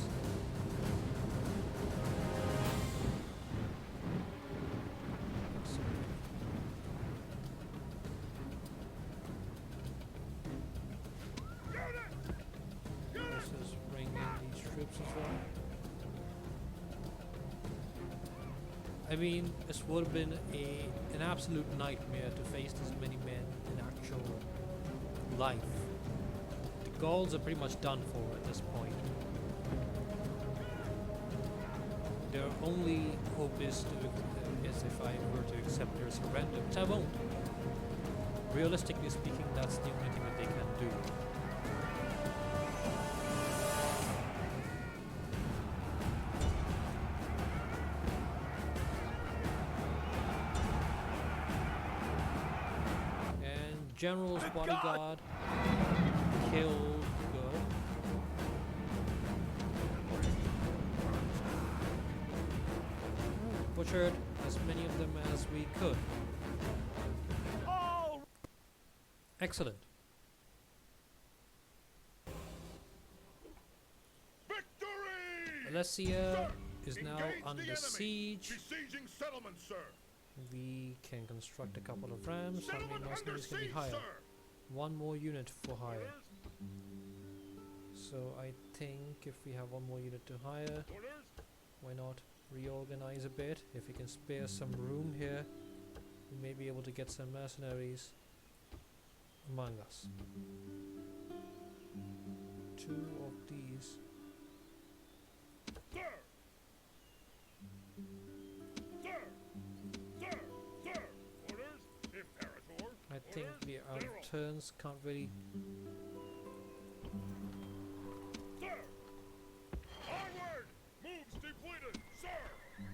S1: as well. I mean, it would have been an absolute nightmare to face this many men in actual life. The Gauls are pretty much done for at this point. Their only hope is if I were to accept their surrender, which I won't. Realistically speaking, that's the only thing that they can do. And General's bodyguard killed Go. Butchered as many of them as we could. Excellent.
S2: Victory!
S1: Alessia is now
S2: Engage the
S1: under
S2: enemy.
S1: siege.
S2: Besieging settlements, sir.
S1: We can construct a couple of rams. How many
S2: Settlement under
S1: mercenaries can we
S2: siege,
S1: hire?
S2: sir.
S1: One more unit for hire.
S2: Orders?
S1: So I think if we have one more unit to hire,
S2: Orders?
S1: why not reorganize a bit? If we can spare some room here, we may be able to get some mercenaries among us. Two of these.
S2: Sir! Sir! Sir! Sir! Orders? Imperator?
S1: I think we are out of turns, can't really.
S2: Sir! Onward! Moves depleted, sir!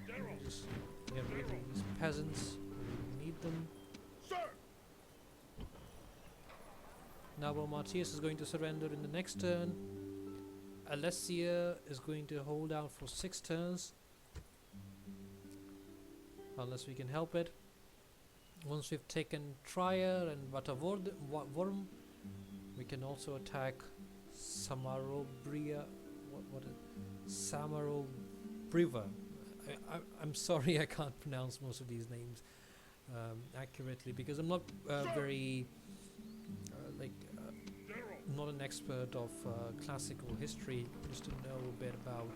S2: General!
S1: Just get rid of these peasants. We need them.
S2: Sir!
S1: Now Matthias is going to surrender in the next turn. Alessia is going to hold out for 6 turns. Unless we can help it. Once we've taken Trier and Vatavorm, we can also attack Samarobria. What is Samarobriva. I'm sorry I can't pronounce most of these names accurately because I'm not very not an expert of classical history, just to know a bit about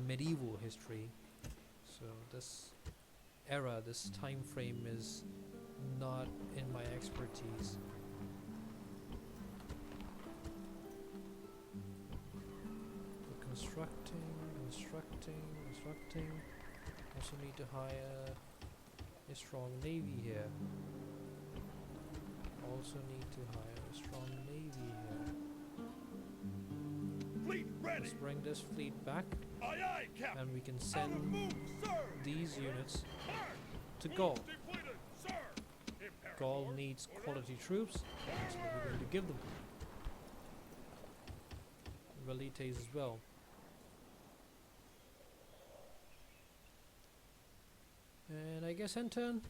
S1: medieval history. So this era, this time frame is not in my expertise. We're constructing. Also need to hire a strong navy here. Also need to hire a strong navy here.
S2: Fleet ready!
S1: Let's bring this fleet back
S2: Aye aye, Captain!
S1: and we can
S2: Out of
S1: send
S2: move, sir!
S1: these units
S2: March!
S1: to
S2: Moves
S1: Gaul.
S2: depleted, sir! Imperator!
S1: Gaul needs quality troops, that's what we're going to give them. Velites as well. And I guess end turn.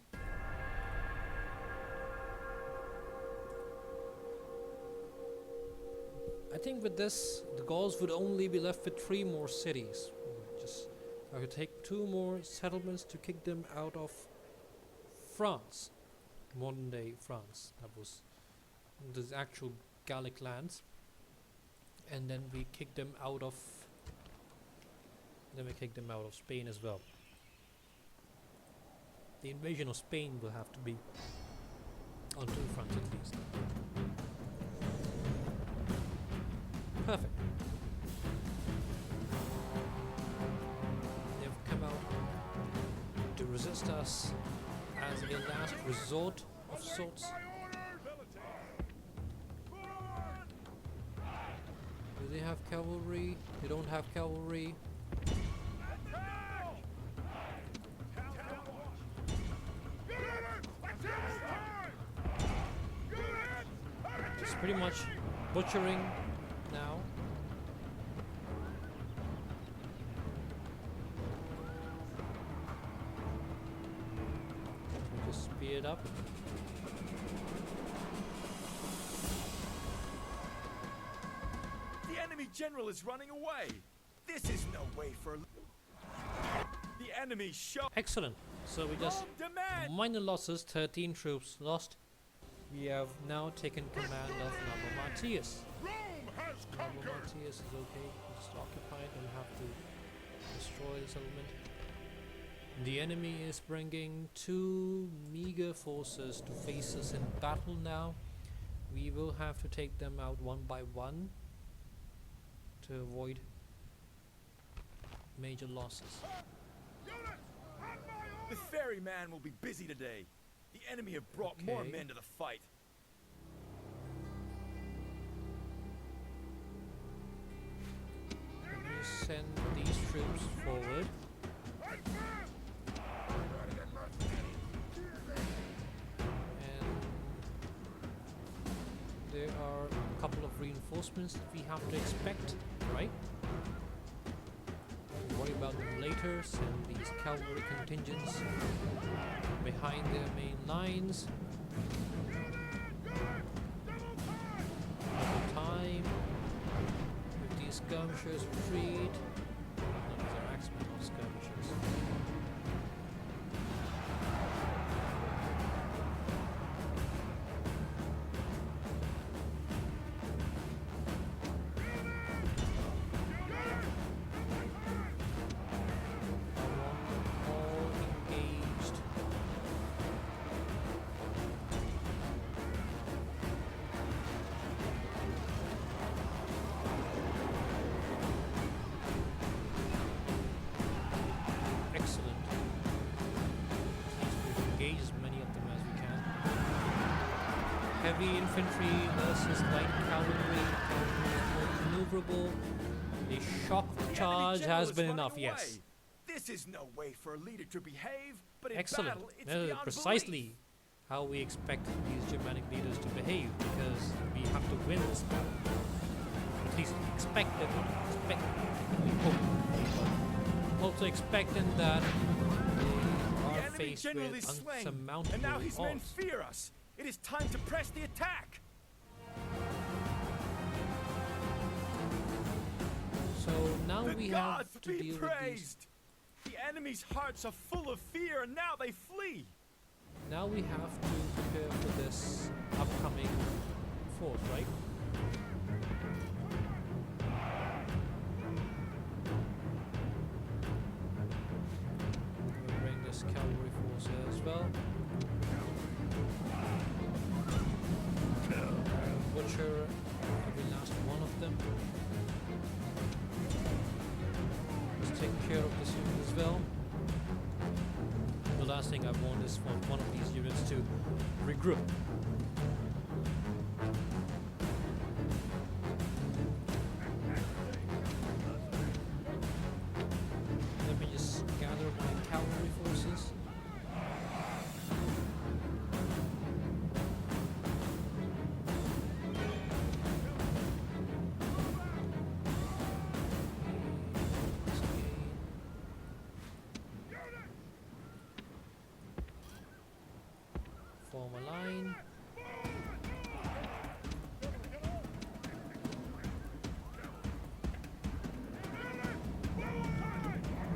S1: I think with this, the Gauls would only be left with 3 more cities. Just I could take 2 more settlements to kick them out of France, modern day France. That was the actual Gallic lands, and then we kick them out of. Then we kick them out of Spain as well. The invasion of Spain will have to be on 2 fronts at least. Perfect. They've come out to resist us as a last resort of sorts. Do they have cavalry? They don't have cavalry. It's pretty much butchering now. We just speed it up.
S3: The enemy general is running away. This is no way for the enemy show.
S1: Excellent. So we just
S3: Demand.
S1: minor losses, 13 troops lost. We have now taken command of Matthias.
S2: Rome has has conquered.
S1: Matthias is okay. We'll just occupy it and have to destroy the settlement. The enemy is bringing 2 meager forces to face us in battle now. We will have to take them out one by one to avoid major losses.
S2: Units, on my
S3: The
S2: order!
S3: ferryman will be busy today. The enemy have brought more
S1: Okay.
S3: men to the fight.
S1: Let me send these troops forward. And there are a couple of reinforcements that we have to expect, right? We'll worry about them later. Send these cavalry contingents behind their main lines. Over time, if these skirmishers retreat, no, these are axemen, not skirmishers. I want them all engaged. Excellent. At least we've engaged as many of them as we can. Heavy infantry versus light cavalry. Cavalry is more maneuverable. The shock
S3: The enemy
S1: charge
S3: general
S1: has
S3: is
S1: been
S3: running
S1: enough,
S3: away.
S1: yes.
S3: This is no way for a leader to behave, but in
S1: Excellent.
S3: battle, it's
S1: That is
S3: beyond
S1: precisely
S3: belief.
S1: how we expect these Germanic leaders to behave, because we have to win this battle. At least expect it, not expect it. We hope. Also expecting that
S3: The
S1: they are
S3: enemy
S1: faced
S3: general
S1: with
S3: is slain,
S1: unsurmountable
S3: and now his men
S1: odds.
S3: fear us. It is time to press the attack.
S1: So now
S3: The
S1: we
S3: gods
S1: have to
S3: be
S1: deal with these.
S3: praised. The enemy's hearts are full of fear, and now they flee.
S1: Now we have to prepare for this upcoming fort, right? We'll bring this cavalry force here as well. Butcher every last one of them. Let's take care of this unit as well. The last thing I want is for one of these units to regroup. Let me just gather my cavalry forces. Form a line.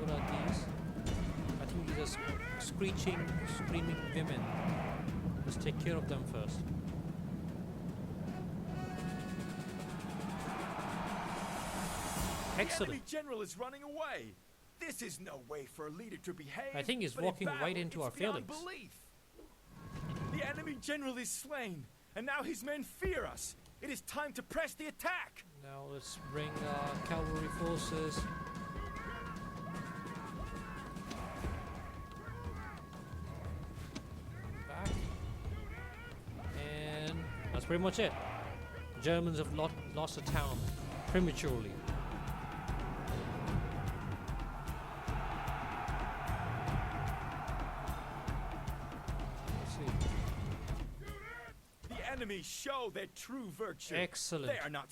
S1: What are these? I think these are screeching, screaming women. Let's take care of them first.
S3: The
S1: Excellent.
S3: enemy general is running away. This is no way for a leader to behave.
S1: I think he's
S3: but in
S1: walking right
S3: battle,
S1: into
S3: it's
S1: our
S3: beyond
S1: phalanx.
S3: belief. The enemy general is slain, and now his men fear us. It is time to press the attack.
S1: Now let's bring our cavalry forces. Back. And that's pretty much it. The Germans have lost a town prematurely. Let's see.
S3: The enemy show their true virtue.
S1: Excellent.
S3: They are not.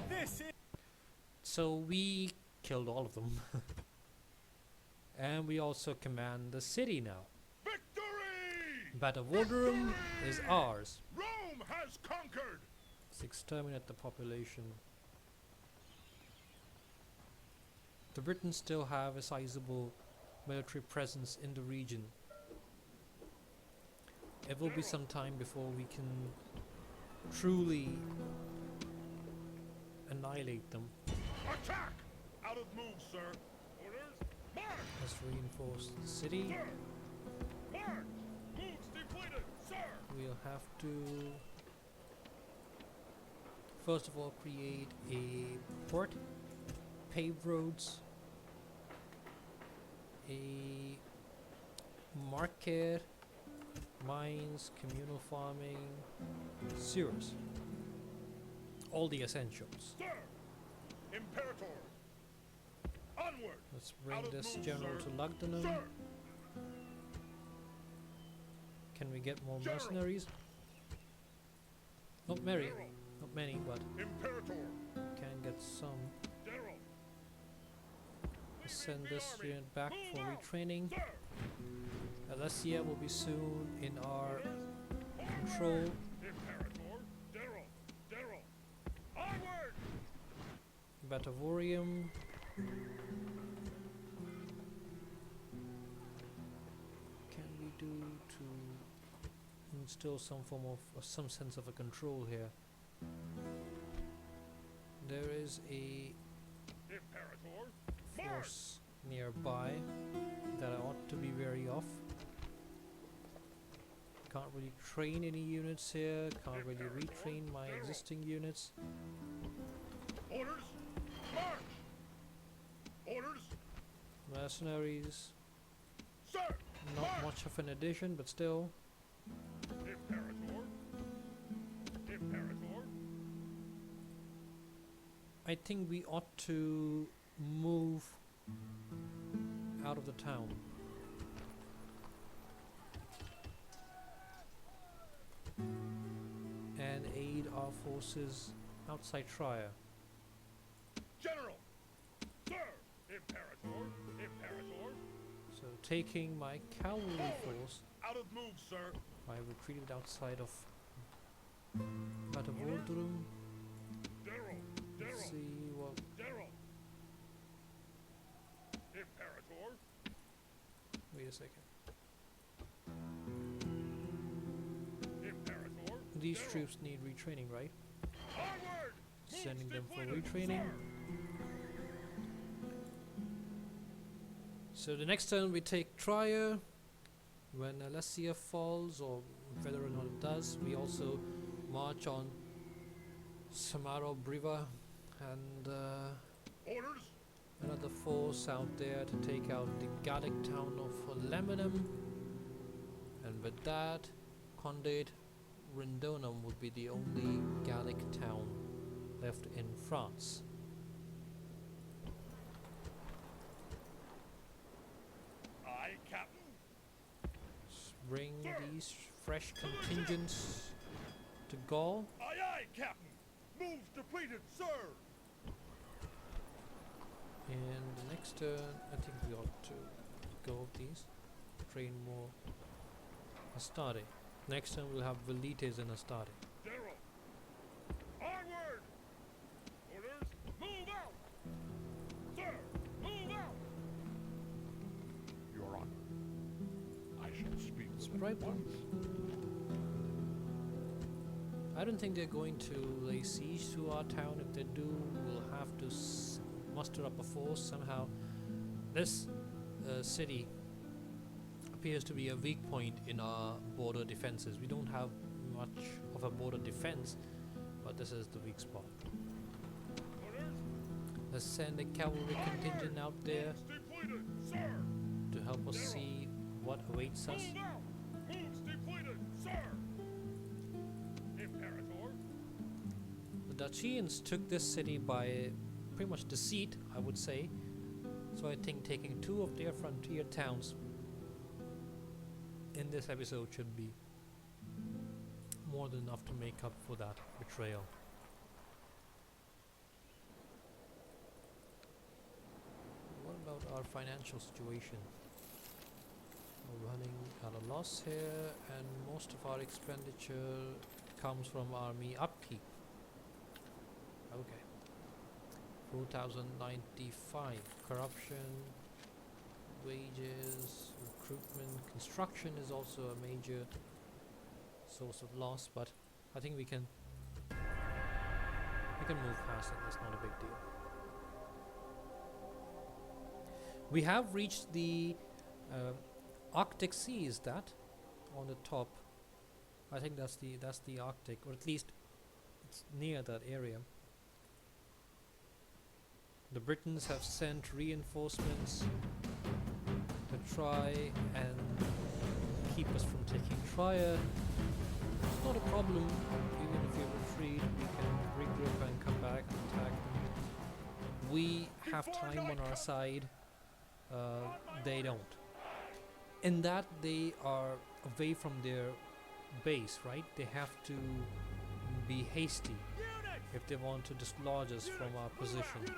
S3: This is.
S1: So we killed all of them. And we also command the city now.
S2: Victory!
S1: But the Waterroom is ours.
S2: Rome has conquered!
S1: Let's exterminate the population. The Britons still have a sizable military presence in the region. It will be some time before we can truly annihilate them.
S2: Attack! Out of move, sir. Orders. March!
S1: Let's reinforce the city.
S2: Sir! March! Moves depleted, sir!
S1: We'll have to first of all create a port, paved roads, a market, mines, communal farming, sewers. All the essentials.
S2: Sir! Imperator! Onward!
S1: Let's bring
S2: Out of
S1: this
S2: move,
S1: general
S2: sir.
S1: to Lugdunum.
S2: Sir!
S1: Can we get more
S2: General.
S1: mercenaries? Not many,
S2: General.
S1: not many, but
S2: Imperator!
S1: can get some.
S2: General!
S1: Let's send this
S2: army.
S1: unit back
S2: Move
S1: for
S2: out.
S1: retraining.
S2: Sir!
S1: Alessia will be soon in our
S2: Orders.
S1: control.
S2: Imperator! General! General! Onward!
S1: Batavorium. Can we do to instill some form of some sense of a control here? There is a
S2: Imperator!
S1: force nearby that I ought to be wary of. Can't really train any units here, can't really retrain my existing units.
S2: Orders! March! Orders!
S1: Mercenaries,
S2: Sir!
S1: not
S2: March!
S1: much of an addition, but still.
S2: Imperator! Imperator!
S1: I think we ought to move out of the town. And aid our forces outside Trier.
S2: General! Sir! Imperator! Imperator!
S1: So taking my cavalry force,
S2: Out of move, sir!
S1: I retreated outside of Batavordrum.
S2: General!
S1: Let's
S2: General!
S1: see what.
S2: General! Imperator!
S1: Wait a second.
S2: Imperator!
S1: These
S2: General.
S1: troops need retraining, right?
S2: Onward!
S1: Sending
S2: Moves
S1: them for
S2: depleted,
S1: retraining.
S2: sir.
S1: So the next turn we take Trier. When Alessia falls, or whether or not it does, we also march on Samaro Briva and
S2: Orders!
S1: another force out there to take out the Gallic town of Lemenum. And with that, Condé Rindonum would be the only Gallic town left in France.
S2: Aye, Captain!
S1: Bring these fresh contingents to Gaul.
S2: Aye, aye, Captain! Moves depleted, sir!
S1: And the next turn, I think we ought to go with these. Train more Astarte. Next turn we'll have Velites and Astarte.
S2: General! Onward! Orders! Move out! Sir! Move out! Your Honor, I shall speak with them
S1: Sprite
S2: at once.
S1: I don't think they're going to lay siege to our town. If they do, we'll have to muster up a force somehow. This city appears to be a weak point in our border defenses. We don't have much of a border defense, but this is the weak spot.
S2: Orders!
S1: Let's send a cavalry contingent out there
S2: Moves depleted, sir!
S1: to help us see what awaits us.
S2: Move out! Moves depleted, sir! Imperator!
S1: The Dacians took this city by pretty much deceit, I would say. So I think taking two of their frontier towns in this episode should be more than enough to make up for that betrayal. What about our financial situation? We're running at a loss here, and most of our expenditure comes from army upkeep. Okay. 4095. Corruption, wages, recruitment, construction is also a major source of loss, but I think we can We can move past it, that's not a big deal. We have reached the Arctic Sea, is that? On the top. I think that's the Arctic, or at least it's near that area. The Britons have sent reinforcements to try and keep us from taking Trier. It's not a problem, even if we retreat, we can regroup and come back and attack them. We have time on our side, they don't. In that they are away from their base, right? They have to be hasty if they want to dislodge us from our position.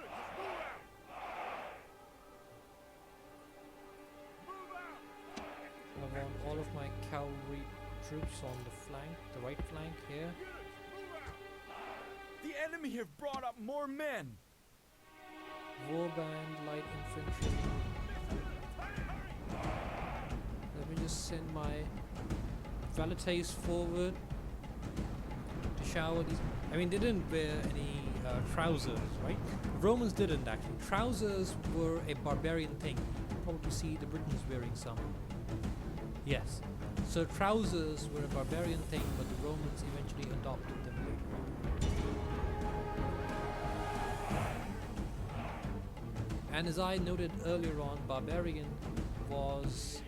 S1: I want all of my cavalry troops on the flank, the right flank here.
S3: The enemy have brought up more men.
S1: Warband, light infantry. Let me just send my Valates forward to shower these. I mean, they didn't wear any trousers, right? Romans didn't actually. Trousers were a barbarian thing. You probably see the Britons wearing some. Yes. So trousers were a barbarian thing, but the Romans eventually adopted them later. And as I noted earlier on, barbarian was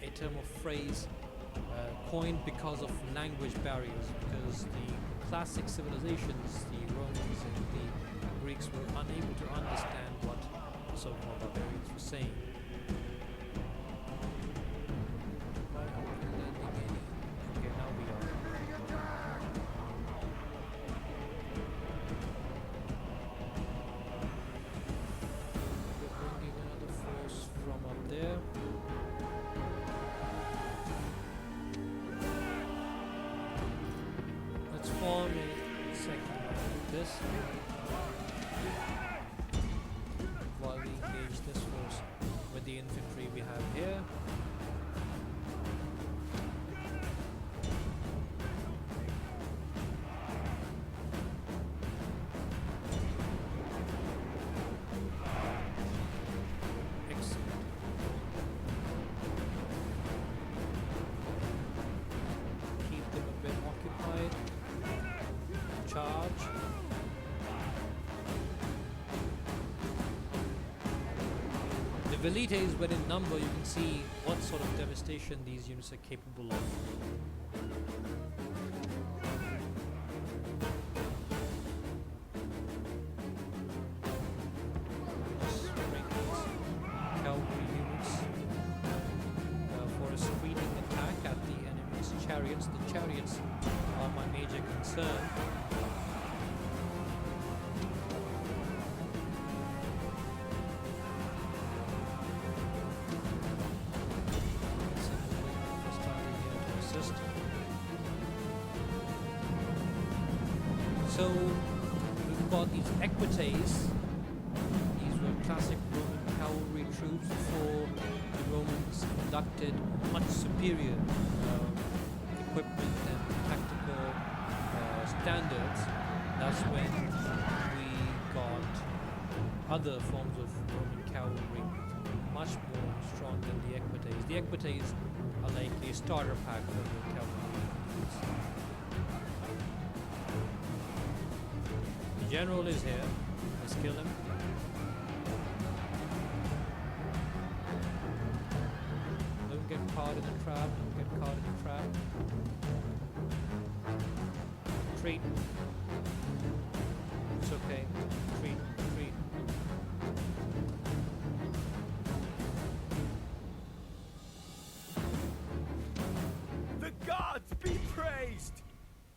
S1: a term of phrase coined because of language barriers, because the classic civilizations, the Romans and the Greeks, were unable to understand what so-called barbarians were saying. Okay, now we are. We're bringing another force from up there. Let's form a second line like this while we engage this force with the infantry we have here. Velites, when in number, you can see what sort of devastation these units are capable of. Just bring these cavalry units for a screening attack at the enemy's chariots. The chariots are my major concern. So we've got these equites. These were classic Roman cavalry troops before the Romans conducted much superior equipment and tactical standards. That's when we got other forms of Roman cavalry much more strong than the equites. The equites are like a starter pack for the cavalry troops. The general is here. Let's kill him. Don't get caught in the trap. Don't get caught in the trap. Retreat. It's okay. Retreat. Retreat.
S3: The gods be praised!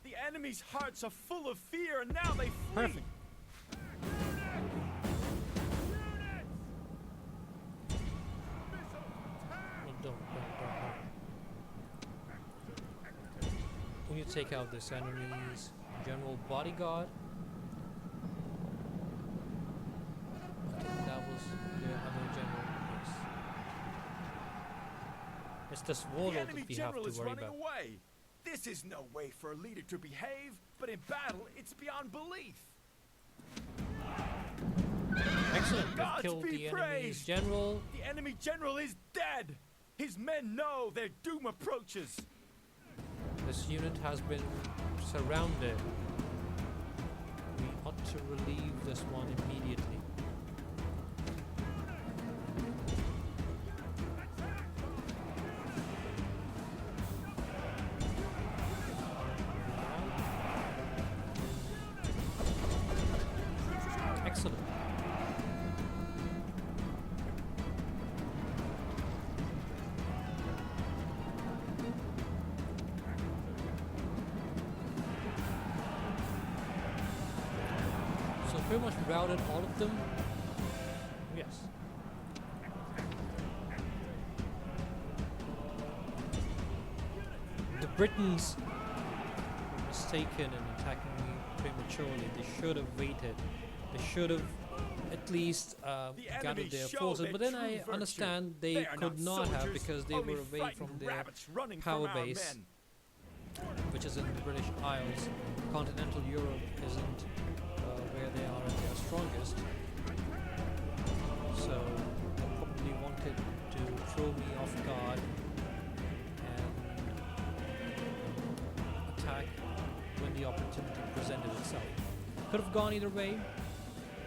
S3: The enemy's hearts are full of fear, and now they flee.
S1: Perfect. Well, don't. When you take out this enemy's general bodyguard, I think that was the other general. Yes. It's this
S3: The
S1: warlord
S3: enemy
S1: that we have
S3: general
S1: to
S3: is
S1: worry
S3: running
S1: about.
S3: away. This is no way for a leader to behave, but in battle, it's beyond belief.
S1: Excellent. We've
S3: Gods
S1: killed
S3: be
S1: the enemy's
S3: praised.
S1: general.
S3: The enemy general is dead. His men know their doom approaches.
S1: This unit has been surrounded. We ought to relieve this one immediately. Excellent. So pretty much routed all of them. Yes. The Britons were mistaken in attacking me prematurely. They should have waited. They should have at least gathered their forces. But then I understand they could not have because they were away from their power base, which is in the British Isles. Continental Europe isn't where they are at their strongest. So they probably wanted to throw me off guard and attack when the opportunity presented itself. Could have gone either way,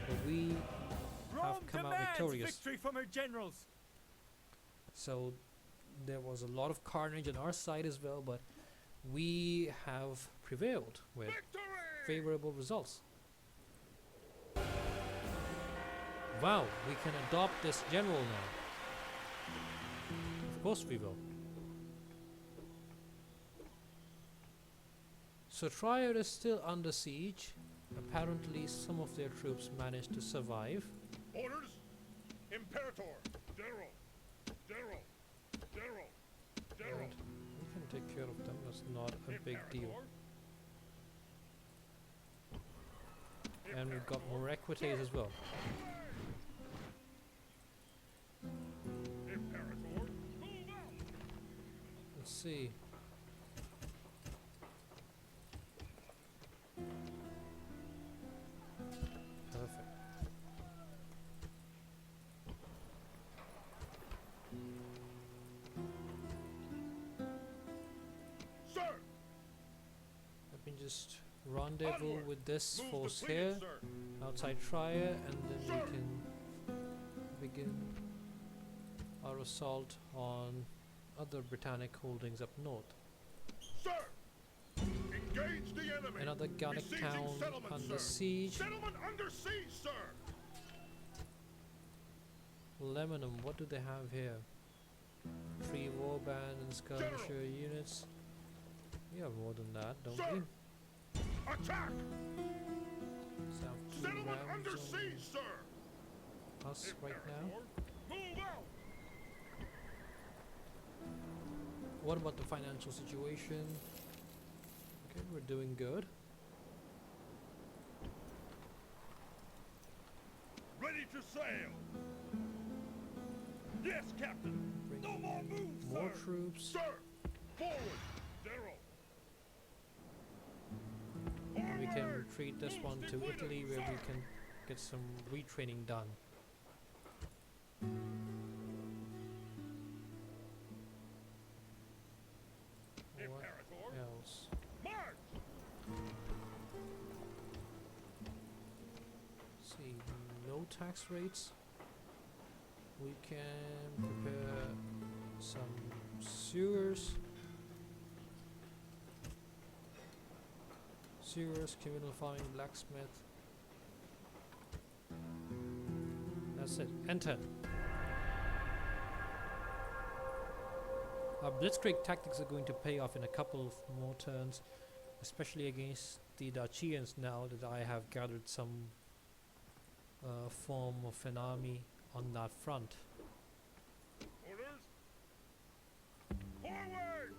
S1: but we have come out victorious.
S3: Victory from her generals.
S1: So there was a lot of carnage on our side as well, but we have prevailed with favorable results. Wow, we can adopt this general now. Of course we will. So Trier is still under siege. Apparently some of their troops managed to survive.
S2: Orders! Imperator! General! General! General! General!
S1: And we can take care of them, that's not a big deal. And we've got more equites as well.
S2: Imperator! Move out!
S1: Let's see. Perfect.
S2: Sir!
S1: Let me just rendezvous
S2: Onward.
S1: with this
S2: Move
S1: force
S2: depleted,
S1: here
S2: sir.
S1: outside Trier, and then
S2: Sir.
S1: we can begin our assault on other Britannic holdings up north.
S2: Sir! Engage the enemy!
S1: Another Gallic
S2: Besieging
S1: town
S2: settlement,
S1: under
S2: sir.
S1: siege.
S2: Settlement under siege, sir!
S1: Lebanon, what do they have here? 3 warband and skirmisher units. We have more than that, don't
S2: Sir.
S1: we?
S2: Attack!
S1: So have 2
S2: Settlement
S1: rounds
S2: under
S1: on
S2: siege, sir!
S1: us right now.
S2: Move out!
S1: What about the financial situation? Okay, we're doing good.
S2: Ready to sail! Yes, Captain!
S1: Bring
S2: No more moves,
S1: more
S2: sir!
S1: troops.
S2: Sir! Forward! General!
S1: And we can
S2: Forward!
S1: retreat this
S2: Moves
S1: one to
S2: depleted,
S1: Italy, where we
S2: sir.
S1: can get some retraining done. What
S2: Imperator!
S1: else?
S2: March!
S1: See, no tax rates. We can prepare some sewers. Sewers, communal farming, blacksmith. That's it. Enter. Our blitzkrieg tactics are going to pay off in a couple of more turns, especially against the Dacians now that I have gathered some form of an army on that front.
S2: Orders! Forward!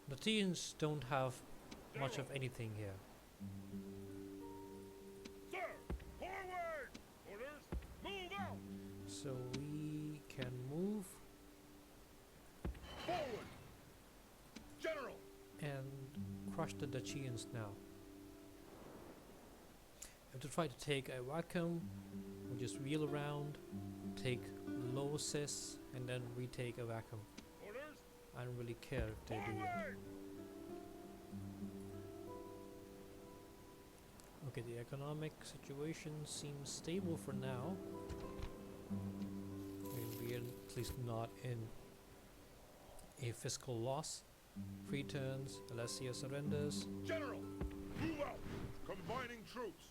S1: The Dacians don't have much of
S2: General.
S1: anything here.
S2: Sir! Forward! Orders! Move out!
S1: So we can move
S2: Forward! General!
S1: and crush the Dacians now. I have to try to take a Wacom We'll just wheel around, take low assist, and then retake a vacuum.
S2: Orders.
S1: I don't really care if they do that.
S2: Forward.
S1: Okay, the economic situation seems stable for now. We are at least not in a fiscal loss. 3 turns, Alessia surrenders.
S2: General, move out. Combining troops.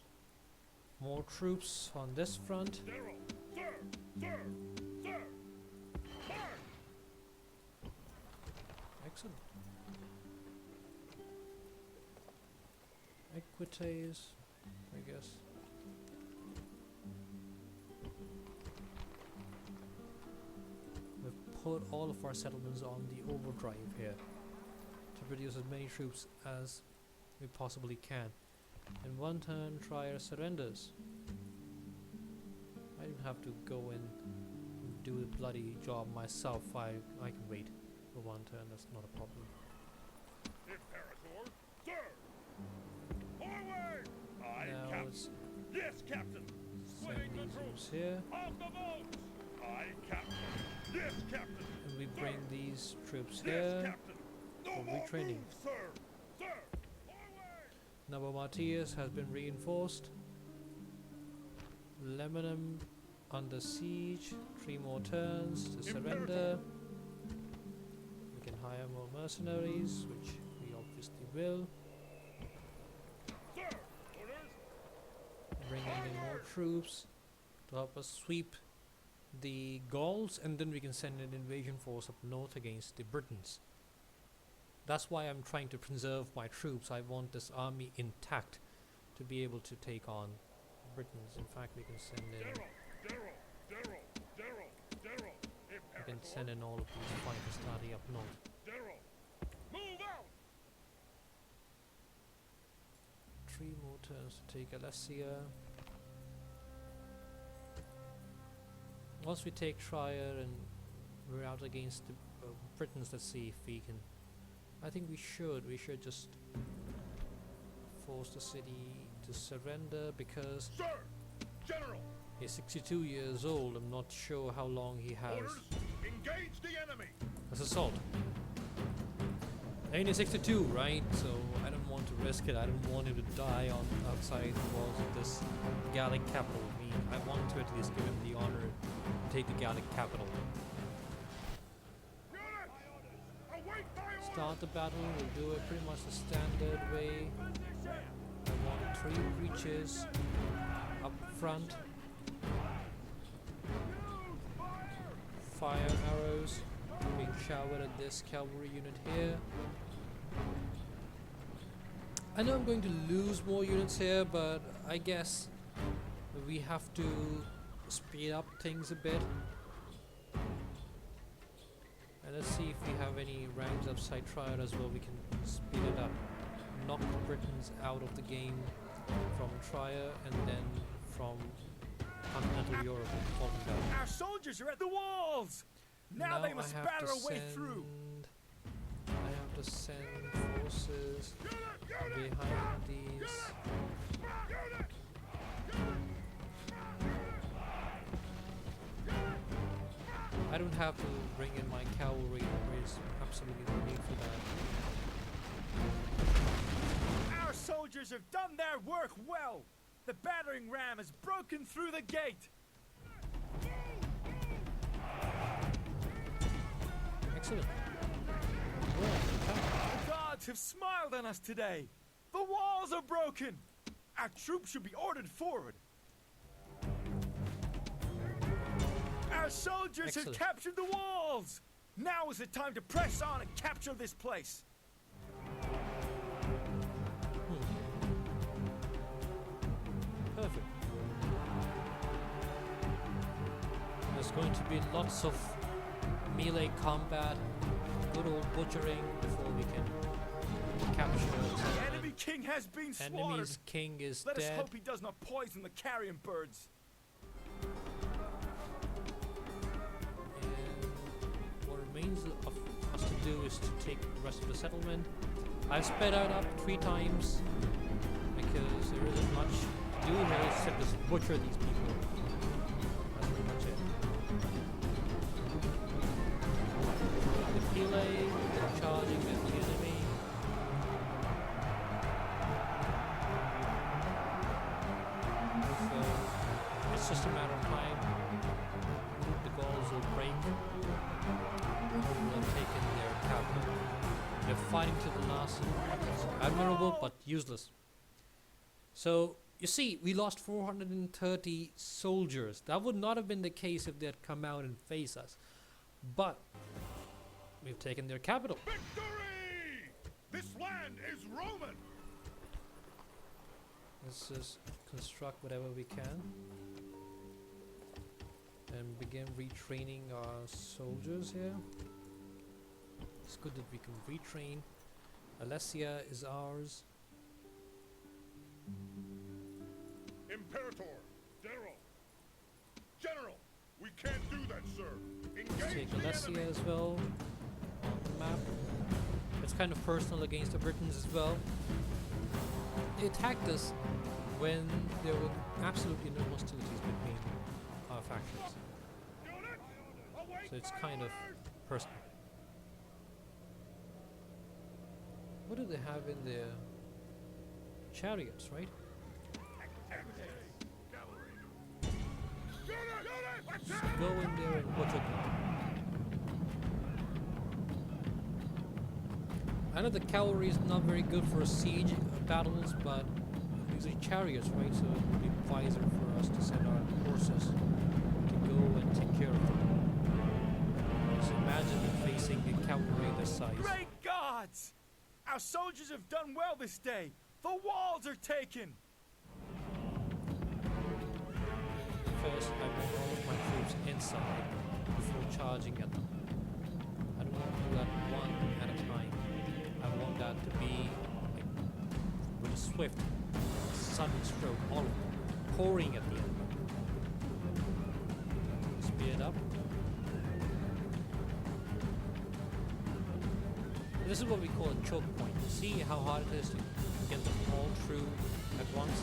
S1: More troops on this front.
S2: General, sir, sir, sir. March.
S1: Excellent. Equites, I guess. We've put all of our settlements on the overdrive here to produce as many troops as we possibly can. In 1 turn, Trier surrenders. I don't have to go in and do the bloody job myself. I can wait for 1 turn, that's not a problem.
S2: Imperator, sir. Forward. Aye,
S1: Now
S2: Captain.
S1: let's
S2: Yes, Captain.
S1: send
S2: Splitting the
S1: these
S2: troops.
S1: troops here,
S2: Off the boats. Aye, Captain. Yes, Captain.
S1: and we bring these troops
S2: Yes,
S1: here.
S2: Captain. No
S1: for
S2: more
S1: retraining.
S2: moves, sir. Sir. Forward.
S1: Nabomatias has been reinforced. Lebanon under siege. 3 more turns to surrender. We can hire more mercenaries, which we obviously will.
S2: Sir. Orders.
S1: Bringing in more troops to help us sweep the Gauls, and then we can send an invasion force up north against the Britons. That's why I'm trying to preserve my troops. I want this army intact to be able to take on Britons. In fact, we can send in we can send in all of these fighters starting up north.
S2: General, move out.
S1: 3 more turns to take Alessia. Once we take Trier and we're out against the Britons, let's see if we can. I think we should just force the city to surrender because
S2: Sir, General,
S1: he's 62 years old. I'm not sure how long he has.
S2: orders. Engage the enemy.
S1: Let's assault. And he's 62, right? So I don't want to risk it. I don't want him to die on outside the walls of this Gallic capital. I mean, I want to at least give him the honor to take the Gallic capital.
S2: Units, await my orders.
S1: Start the battle. We'll do it pretty much the standard way. I want 3 breaches up front. Fire arrows being showered at this cavalry unit here. I know I'm going to lose more units here, but I guess we have to speed up things a bit. And let's see if we have any ranks upside Triad as well. We can speed it up. Knock the Britons out of the game from Trier and then from continental Europe falling down.
S3: Our soldiers are at the walls! Now they must
S1: I have
S3: batter
S1: to
S3: a way through.
S1: I have to send forces behind these. I don't have to bring in my cavalry. There is absolutely no need for that.
S3: Our soldiers have done their work well. The battering ram has broken through the gate.
S1: Excellent.
S3: The gods have smiled on us today. The walls are broken. Our troops should be ordered forward. Our soldiers
S1: Excellent.
S3: have captured the walls. Now is the time to press on and capture this place.
S1: Perfect. There's going to be lots of melee combat, good old butchering before we can capture
S3: The
S1: it.
S3: enemy king has been slaughtered.
S1: Enemy's king is
S3: Let us
S1: dead.
S3: hope he does not poison the carrion birds.
S1: And what remains of us to do is to take the rest of the settlement. I've sped out up 3 times because there isn't much to do here except just butcher these people. fighting to the last. It's admirable but useless. So you see, we lost 430 soldiers. That would not have been the case if they had come out and faced us. But we've taken their capital.
S2: Victory! This land is Roman!
S1: Let's just construct whatever we can and begin retraining our soldiers here. It's good that we can retrain. Alessia is ours.
S2: Imperator! General! We can't do that, sir!
S1: Let's
S2: Engage
S1: take
S2: the
S1: Alessia
S2: enemy!
S1: as well on the map. It's kind of personal against the Britons as well. They attacked us when there were absolutely no hostilities between our factions.
S2: Unit! Await
S1: So it's
S2: my
S1: kind of
S2: orders!
S1: personal. What do they have in their chariots, right? So go in there and butcher them. I know the cavalry is not very good for siege battles, but these are chariots, right? So it would be wiser for us to send our horses to go and take care of them. Just imagine facing a cavalry this size.
S3: Great gods! Our soldiers have done well this day. The walls are taken.
S1: First, I want all of my troops inside before charging at them. I don't want to do that one at a time. I want that to be like, with a swift, sudden stroke, all of them pouring at the end. Speed up. This is what we call a choke point. See how hard it is to get them all through at once?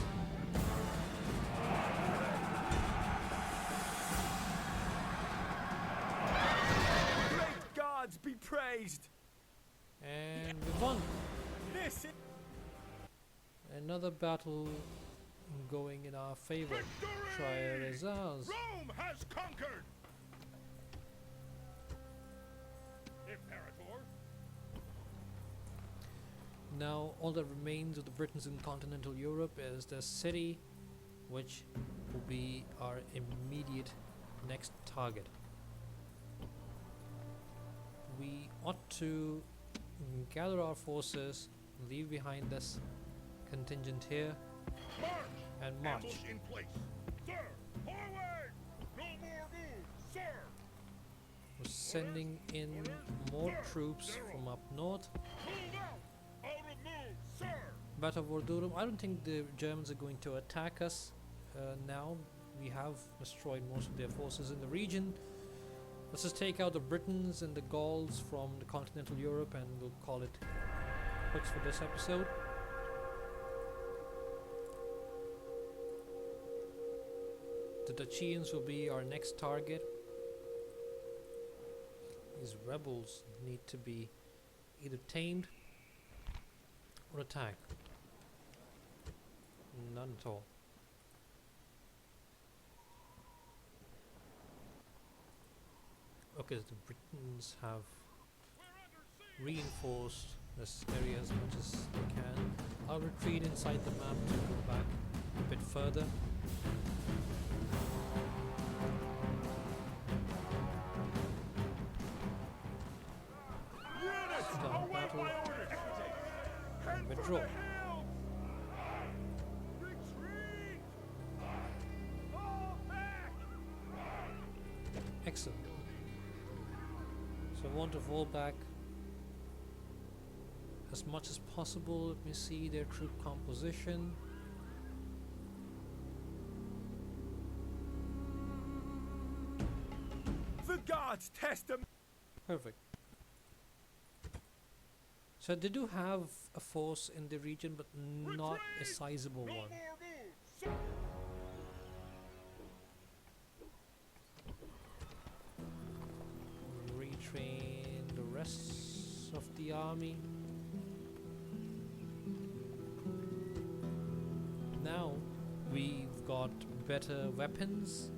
S3: Great gods be praised.
S1: And we won.
S3: This is
S1: Another battle going in our favor. Try it as ours.
S2: Rome has conquered! Imperator!
S1: Now all that remains of the Britons in continental Europe is the city, which will be our immediate next target. We ought to gather our forces, leave behind this contingent here,
S2: March!
S1: and march.
S2: Ambush in place! Sir! Forward! No more moves, sir!
S1: We're sending in more troops from up north.
S2: Move out! Out of move, sir!
S1: Battle of Vordurum. I don't think the Germans are going to attack us now. We have destroyed most of their forces in the region. Let's just take out the Britons and the Gauls from the continental Europe and we'll call it quits for this episode. The Dacians will be our next target. These rebels need to be either tamed or attacked. None at all. Okay, the Britons have reinforced this area as much as they can. I'll retreat inside the map to go back a bit further. Start battle. Withdraw. Excellent. So I want to fall back as much as possible. Let me see their troop composition.
S3: the gods test them.
S1: Perfect. So they do have a force in the region, but not a sizable
S2: No
S1: one.
S2: more moves, sir!
S1: Retrain the rest of the army. Now we've got better weapons,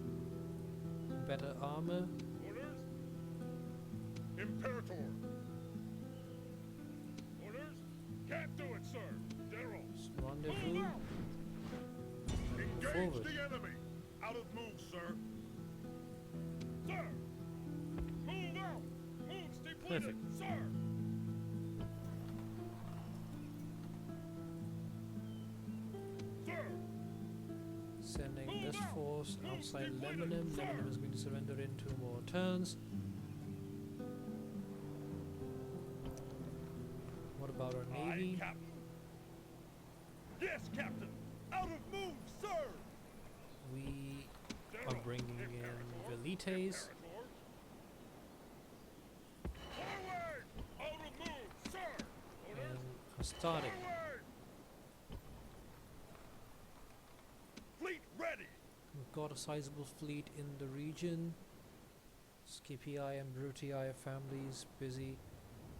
S1: better armor.
S2: Orders? Imperator! Orders? Can't do it, sir. General.
S1: Rendezvous.
S2: Move out.
S1: And move
S2: Engage
S1: forward.
S2: the enemy. Out of move, sir. Sir. Move out. Moves depleted,
S1: Perfect.
S2: sir. Sir.
S1: Sending
S2: Move
S1: this
S2: out.
S1: force
S2: Move
S1: outside
S2: depleted,
S1: Lebanon.
S2: sir.
S1: Lebanon is going to surrender in 2 more turns. What about our
S2: Aye,
S1: navy?
S2: Captain. Yes, Captain. Out of move, sir.
S1: We are
S2: General.
S1: bringing
S2: Imperator.
S1: in Velites.
S2: Imperator. Forward. Out of move, sir. Orders.
S1: And Astarte.
S2: Forward. Fleet ready.
S1: We've got a sizable fleet in the region. Scipii and Brutii families busy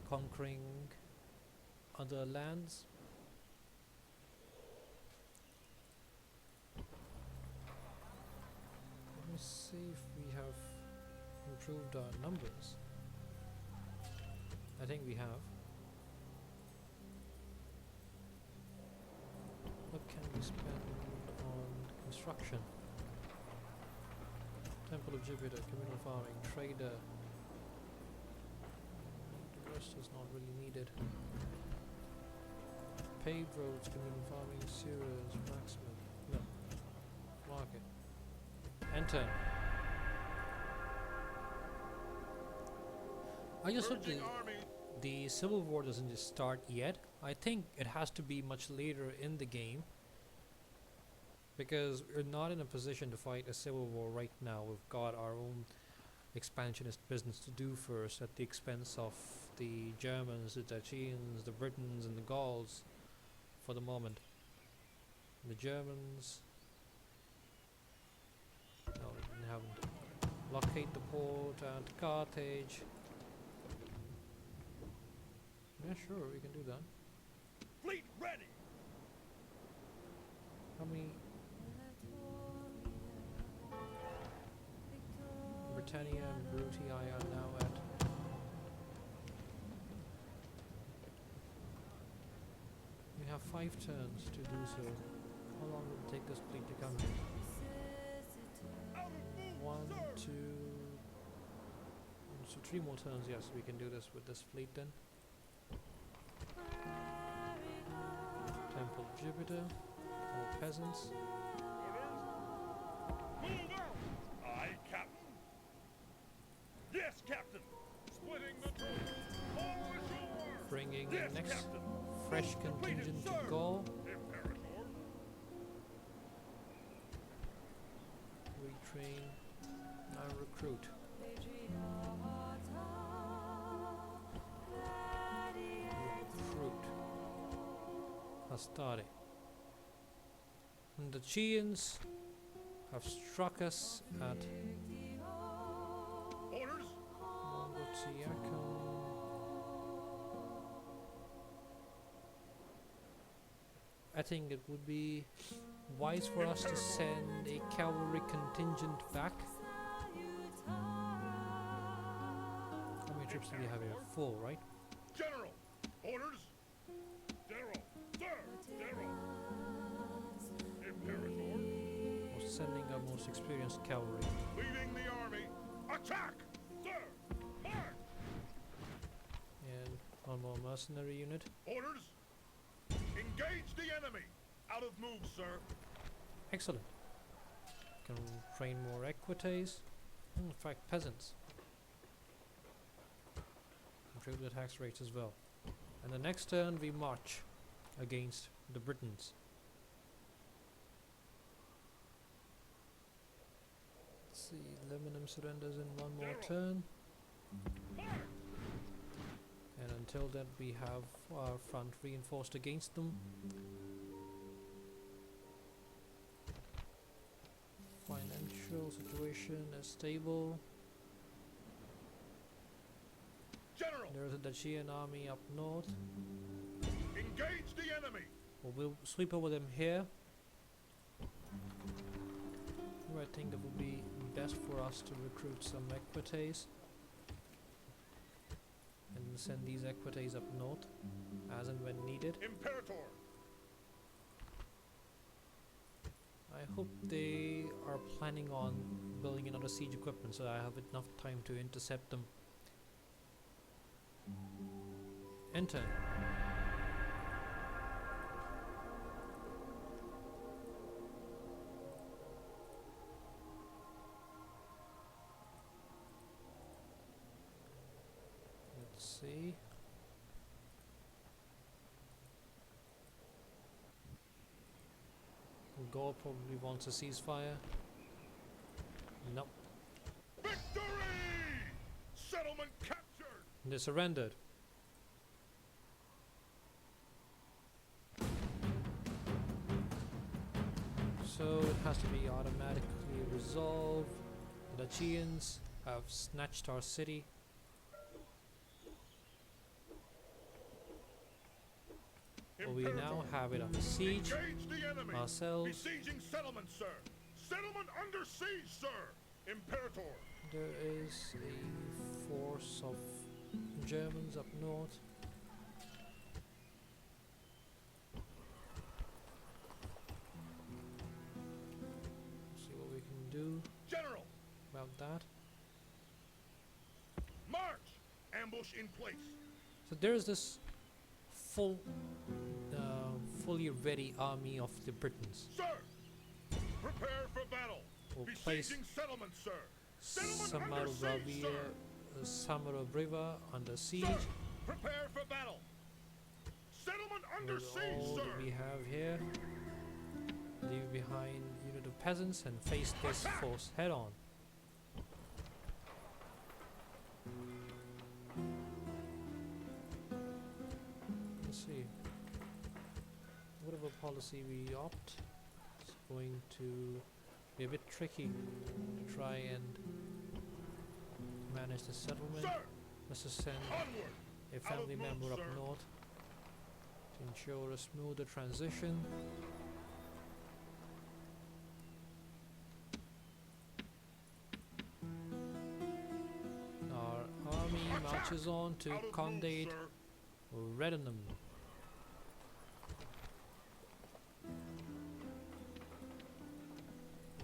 S1: conquering other lands. Let me see if we have improved our numbers. I think we have. What can we spend on construction? Temple of Jupiter, communal farming, trader. The rest is not really needed. Paved roads, communal farming, sewers, blacksmith. No. Market. Enter. I just hope
S2: Urging army.
S1: the Civil War doesn't just start yet. I think it has to be much later in the game, because we're not in a position to fight a civil war right now. We've got our own expansionist business to do first, at the expense of the Germans, the Dacians, the Britons, and the Gauls for the moment. The Germans... no, we haven't. Blockade the port and Carthage. Yeah, sure, we can do that.
S2: Fleet ready.
S1: How many... Britannia and Brutii are now at... We have 5 turns to do so. How long will it take this fleet to come here?
S2: Out of move,
S1: 1,
S2: sir.
S1: 2... So 3 more turns, yes, we can do this with this fleet then. Temple of Jupiter, more peasants.
S2: Orders. Move out. Aye, Captain. Yes, Captain. Splitting the troops. All ashore.
S1: Bringing
S2: Yes,
S1: in next
S2: Captain.
S1: fresh
S2: Move completed,
S1: contingent to
S2: sir.
S1: Gaul.
S2: Imperator.
S1: Retrain and recruit. Recruit. Astarte. And the Chians have struck us at
S2: Orders.
S1: Montociacum. I think it would be wise for us to send a cavalry contingent back. How many troops do we have here? 4, right?
S2: General. Orders. General. Sir. General. Imperator.
S1: We're sending our most experienced cavalry.
S2: Leading the army. Attack. Sir. March.
S1: And one more mercenary unit.
S2: Orders. Engage the enemy. Out of move, sir.
S1: Excellent. Can train more equites. In fact, peasants. Improve the tax rates as well. And the next turn we march against the Britons. Let's see, Lebanon surrenders in 1 more turn.
S2: March.
S1: And until then we have our front reinforced against them. Financial situation is stable.
S2: General.
S1: There is a Dacian army up north.
S2: Engage the enemy.
S1: Well, we'll sweep over them here. Where I think that would be best for us to recruit some equites and send these equites up north as and when needed.
S2: Imperator!
S1: I hope they are planning on building another siege equipment so I have enough time to intercept them. Enter. Let's see. Gaul probably wants a ceasefire. Nope.
S2: Victory! Settlement captured!
S1: They surrendered. So it has to be automatically resolved. The Dacians have snatched our city. We now have it under siege.
S2: Engage the enemy!
S1: Ourselves.
S2: Besieging settlement, sir! Settlement under siege, sir! Imperator!
S1: There is a force of Germans up north. See what we can do
S2: General!
S1: about that.
S2: March! Ambush in place!
S1: So there's this fully ready army of the Britons.
S2: Sir! Prepare for battle!
S1: We'll place
S2: Besieging settlement, sir! Settlement under siege, sir!
S1: Samaravriva under siege.
S2: Sir! Prepare for battle! Settlement under
S1: With
S2: siege,
S1: all
S2: sir!
S1: that we have here. Leave behind unit of peasants and face this force head on. Let's see. Whatever policy we opt, it's going to be a bit tricky to try and manage the settlement.
S2: Sir!
S1: Let's just send
S2: Onward!
S1: a
S2: Out of
S1: family
S2: move,
S1: member up
S2: sir.
S1: north to ensure a smoother transition. Our army
S2: Attack!
S1: marches on to
S2: Out of move,
S1: Condate
S2: sir.
S1: Reddenham.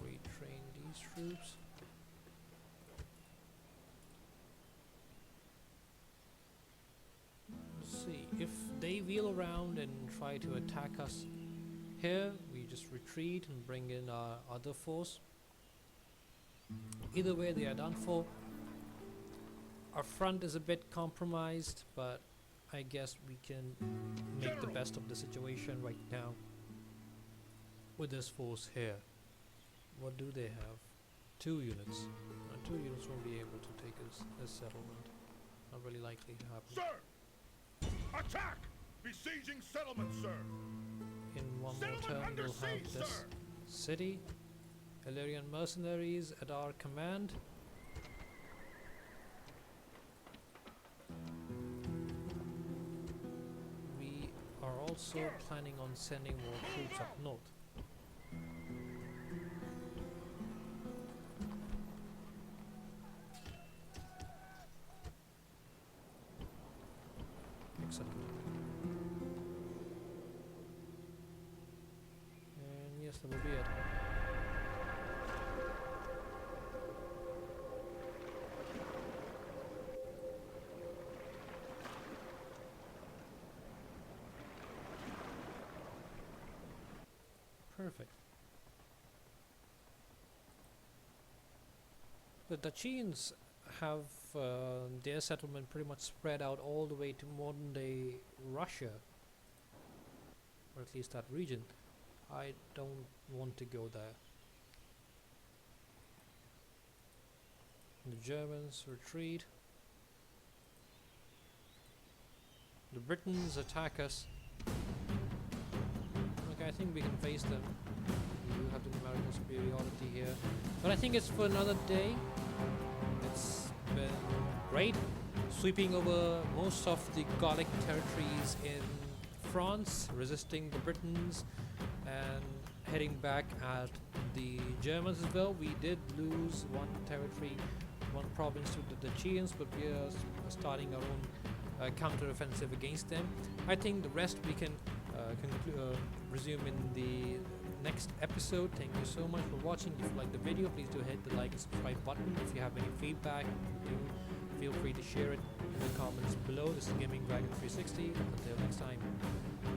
S1: Retrain these troops. Let's see, if they wheel around and try to attack us here, we just retreat and bring in our other force. Either way, they are done for. Our front is a bit compromised, but I guess we can make the
S2: General.
S1: best of the situation right now with this force here. What do they have? 2 units. 2 units won't be able to take this settlement. Not really likely to happen.
S2: Sir! Attack! Besieging settlement, sir!
S1: In one more
S2: Settlement
S1: turn,
S2: under
S1: we'll have
S2: siege,
S1: this
S2: sir!
S1: city. Illyrian mercenaries at our command. We are also planning on sending more troops up north. Excellent. And yes, that will be it. Perfect. The Dacians have their settlement pretty much spread out all the way to modern day Russia, or at least that region. I don't want to go there. The Germans retreat. The Britons attack us. Okay, I think we can face them. We do have the numerical superiority here. But I think it's for another day. It's been great sweeping over most of the Gallic territories in France, resisting the Britons and heading back at the Germans as well. We did lose one territory, one province to the Dacians, but we are starting our own counter-offensive against them. I think the rest we can resume in the next episode. Thank you so much for watching. If you like the video, please do hit the like and subscribe button. If you have any feedback, do feel free to share it in the comments below. This is Gaming Dragon 360. Until next time.